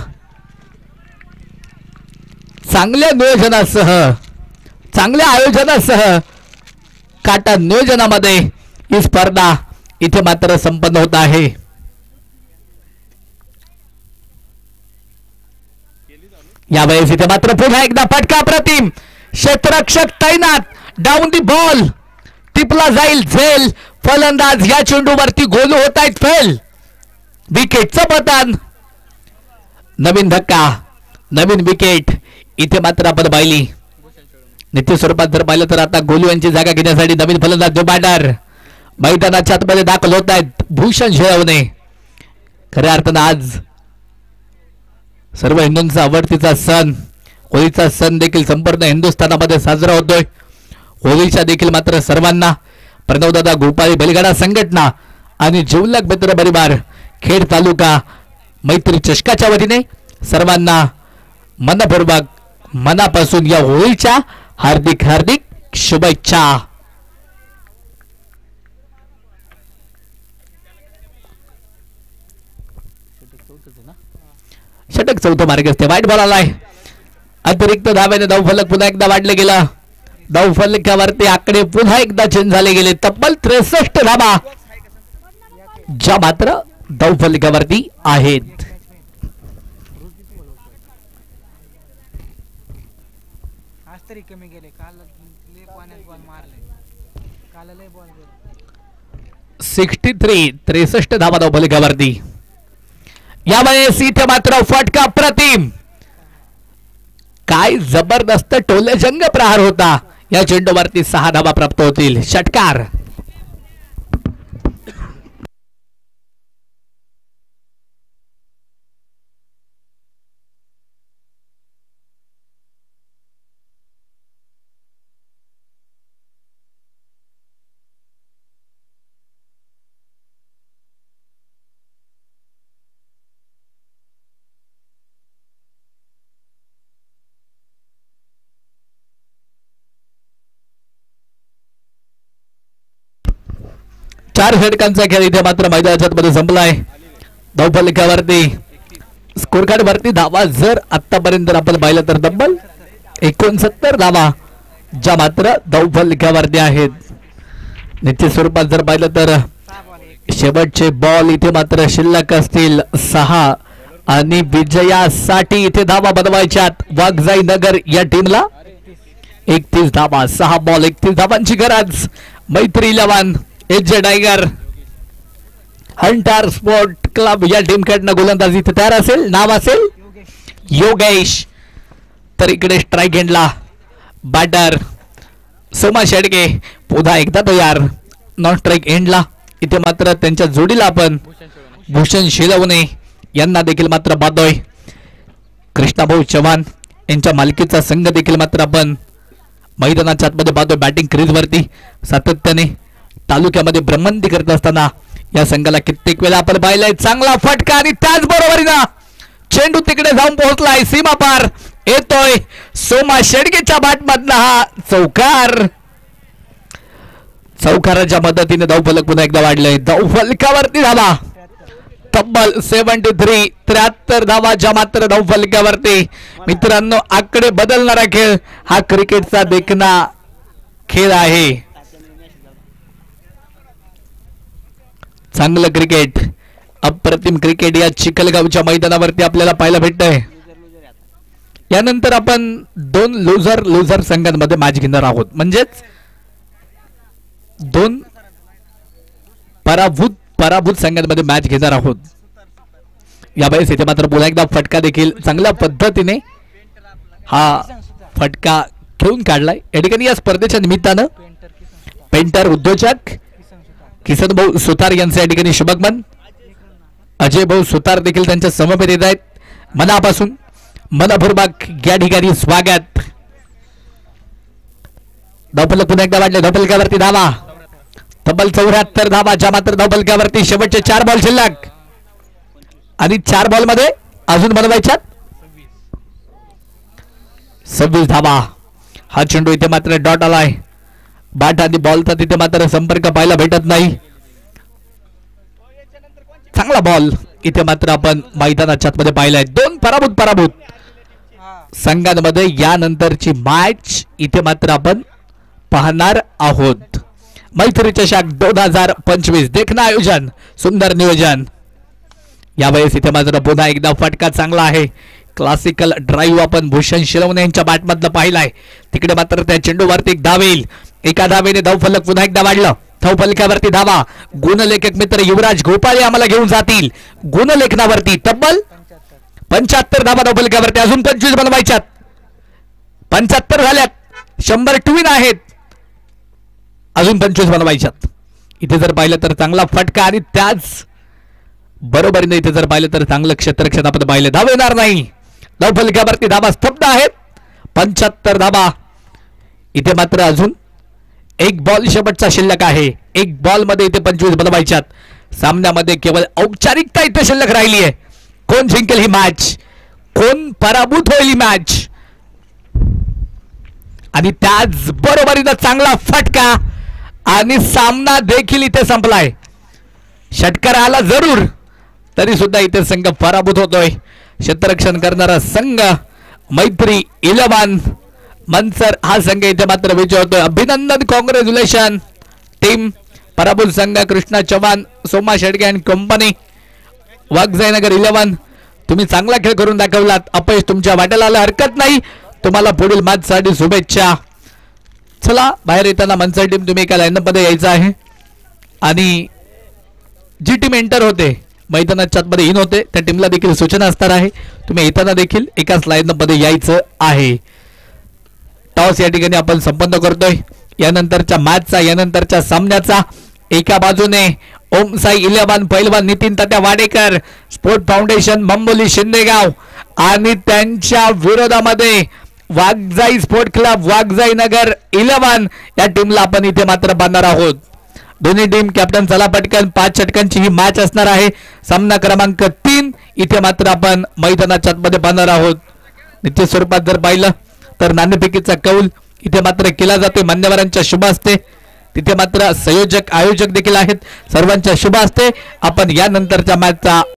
चांगल्या नियोजनासह चांगल्या आयोजनासह काटा नियोजनामध्ये ही स्पर्धा इथे मात्र संपन्न होत आहे. यावेळेस इथे मात्र पुन्हा एकदा फटका प्रतिम. क्षेत्ररक्षक तैनात. डाऊन दी बॉल टिपला जाईल. झेल फलंदाज या चेंडूवरती गोलू होत आहेत. फेल. विकेटचं पतन. नवीन धक्का. नवीन विकेट इथे मात्र आपण पाहिली. निश्चित स्वरूपात जर पाहिलं तर आता गोलू यांची जागा घेण्यासाठी नवीन फलंदाज जो बॅटर मैदानाच्या आतमध्ये दाखल होत आहेत. भूषण शेळवणे. खऱ्या अर्थानं आज सर्व हिंदूंचा आवडतीचा सण होळीचा सण देखील संपूर्ण हिंदुस्थानामध्ये साजरा होतोय. होळीच्या देखील मात्र सर्वांना प्रणवदादा गोपाळी बैलगाडा संघटना आणि जिवलग मित्र परिवार खेड तालुका मैत्री चषकाच्या वतीने सर्वांना मनपूर्वक मनापासून या होळीच्या हार्दिक हार्दिक शुभेच्छा. षटक 4 मार्ग असते. वाईट बॉल आलाय. अतिरिक्त धावेने धावफलक पुन्हा एकदा वाढले गेला. धावफलकावरती आकडे पुन्हा एकदा चेंज झाले गेले. तब्बल 63 धावा ज्या मात्र धावफलकावरती आहेत. कमी गेले काल लय पाण्यात बॉल मारले काल लय बॉल गेले. 63 धावा धावफलकावरती. यावेळेस इथे मात्र फटका प्रतिम. काय जबरदस्त टोलेजंग प्रहार होता. या चेंडूवरती 6 धावा प्राप्त होतील. षटकार. चार षटकांचा खेळ इथे मात्र मैदानाच्या मध्ये संपलाय. धावफलकावरती स्कोर कार्ड वरती धावा जर आतापर्यंत आपण पाहिलं तर तब्बल 69 धावा ज्या मात्र धावफलकावरती आहेत. निश्चित स्वरूपात जर पाहिलं तर शेवटचे बॉल इथे मात्र शिल्लक असतील 6 आणि विजयासाठी इथे धावा बनवायच्यात वाघजाई नगर या टीमला. 31 धावा 6 बॉल 31 धावांची गरज. मैत्री 11 H tiger Hunter sport club या टीमकडनं गोलंदाजी तयार असेल. नाव असेल योगेश. तर इकडे स्ट्राईक एंडला बॅटर सोमा शेडगे पुन्हा एकदा तयार. नॉन स्ट्राईक एंडला इथे मात्र त्यांच्या जोडीला आपण भूषण शिलवणे यांना देखील मात्र बादोय. कृष्णाभाऊ चव्हाण यांच्या मालकीचा संघ देखील मात्र आपण मैदानाच्या आतमध्ये बादोय. बॅटिंग क्रीज वरती सातत्याने तालुक्यामध्ये भ्रमंती करत असताना या संघाला कित्येक वेळा आपण पाहिलंय. चांगला फटका आणि त्याचबरोबरीनं चेंडू तिकडे जाऊन पोहोचलाय. सीमा पार येतोय सोमा शेडगेच्या बॅटमधला हा चौकार. चौकाराच्या मदतीने धावफलक पुन्हा एकदा वाढलंय. धावफलकावरती धावा तब्बल 73 धावा ज्या मात्र धावफलकावरती. मित्रांनो आकडे बदलणारा खेळ हा क्रिकेटचा देखणा खेळ आहे. चांगलं क्रिकेट अप्रतिम क्रिकेट या चिखलगावच्या मैदानावरती आपल्याला पाहायला भेटतंय. यानंतर आपण 2 लुझर संघांमध्ये मॅच घेणार आहोत. म्हणजेच 2 पराभूत संघांमध्ये मॅच घेणार आहोत. यावेळेस इथे मात्र पुन्हा एकदा फटका देखील चांगल्या पद्धतीने हा फटका घेऊन काढलाय. या ठिकाणी या स्पर्धेच्या निमित्तानं पेंटर उद्योजक किसन भाऊ सुतार यांचे या ठिकाणी शुभगमन. अजय भाऊ सुतार देखील त्यांच्या समवेत येत आहेत. मनापासून मनपूर्वक या ठिकाणी स्वागत. धावफलक पुन्हा एकदा वाढले. धावफलकावरती धावा तब्बल 74 धावा ज्या मात्र धावफलकावरती. शेवटचे 4 बॉल शिल्लक आणि 4 बॉल मध्ये अजून बनवायच्यात 26 धावा. हा चेंडू इथे मात्र डॉट आलाय. बॅट आणि बॉलचा तिथे मात्र संपर्क पाहायला भेटत नाही. चांगला बॉल इथे मात्र आपण मैदानाच्या आतमध्ये पाहिलाय. 2 पराभूत संघांमध्ये यानंतरची मॅच इथे मात्र आपण पाहणार आहोत. मैत्री चषक 2025 देखणं आयोजन सुंदर नियोजन. यावेळेस इथे मात्र पुन्हा एकदा फटका चांगला आहे. क्लासिकल ड्राईव्ह आपण भूषण शिरवणे यांच्या बॅटमधलं पाहिलाय. तिकडे मात्र त्या चेंडूवरती एक धाव येईल. एका धावेने धावफलक पुन्हा एकदा वाढलं. धावफलकावरती धावा. गुणलेखक मित्र युवराज गोपाळे आम्हाला घेऊन जातील गुणलेखनावरती. तब्बल 75 धावा धावफलकावरती. अजून 25 बनवायच्यात. 75 झाल्यात. 100 ट्विन आहेत. अजून 25 बनवायच्यात. इथे जर पाहिलं तर चांगला फटका आणि त्याच बरोबरीने इथे जर पाहिलं तर चांगलं क्षेत्ररक्षण आपण पाहिलं. धाव येणार नाही. धावफलकावरती धावा स्तब्ध आहेत. 75 धावा. इथे मात्र अजून 1 बॉल शेवटचा शिल्लक आहे. 1 बॉल मध्ये इथे 25 बनवायच्यात. सामन्यामध्ये केवळ औपचारिकता इथे शिल्लक राहिली आहे. कोण जिंकेल ही मॅच, कोण पराभूत होईल ही मॅच. आणि त्याच बरोबरीनं चांगला फटका आणि सामना देखील इथे संपलाय. षटकार आला जरूर तरी सुद्धा इथे संघ पराभूत होतोय. क्षेत्ररक्षण करणारा संघ मैत्री 11 मनसर हा संघ इथे मात्र विजय होतोय. अभिनंदन, कॉंग्रॅच्युलेशन टीम. पराभूत संघ कृष्णा चव्हाण, सोमा शेडगे अँड कंपनी, वाघजाईनगर 11. तुम्ही चांगला खेळ करून दाखवलात. अपयश तुमच्या वाट्याला आलं, हरकत नाही. तुम्हाला पुढील मॅच साठी शुभेच्छा. चला बाहेर येताना मनसर टीम तुम्ही एका लाईनअप मध्ये यायचं आहे आणि जी टीम एंटर होते मैदानाच्या आतमध्ये इन होते त्या टीमला देखील सूचना असणार आहे. तुम्ही येताना देखील एकाच लाईनअप मध्ये यायचं आहे. टॉस या ठिकाणी आपण संपन्न करतोय. यानंतरच्या मॅचचा, यानंतरच्या सामन्याचा एका बाजूने ओम साई 11 पैलवान नितीन तात्या वाडेकर, स्पोर्ट फाउंडेशन मंबोली शिंदेगाव आणि त्यांच्या विरोधामध्ये वाघजाई स्पोर्ट क्लब वाघजाई नगर 11 या टीमला आपण इथे मात्र बांधणार आहोत. दोन्ही टीम कॅप्टन चला पटकन 5 षटकांची ही मॅच असणार आहे. सामना क्रमांक 3 इथे मात्र आपण मैदानाच्या आतमध्ये बांधणार आहोत. निश्चित स्वरूपात जर पाहिलं तर नाणेफेकीचा कौल इथे मात्र केला जाते मान्यवरांच्या शुभ हस्ते. तिथे मात्र संयोजक आयोजक देखील आहेत. सर्वांच्या शुभ हस्ते आपण यानंतरच्या मॅचचा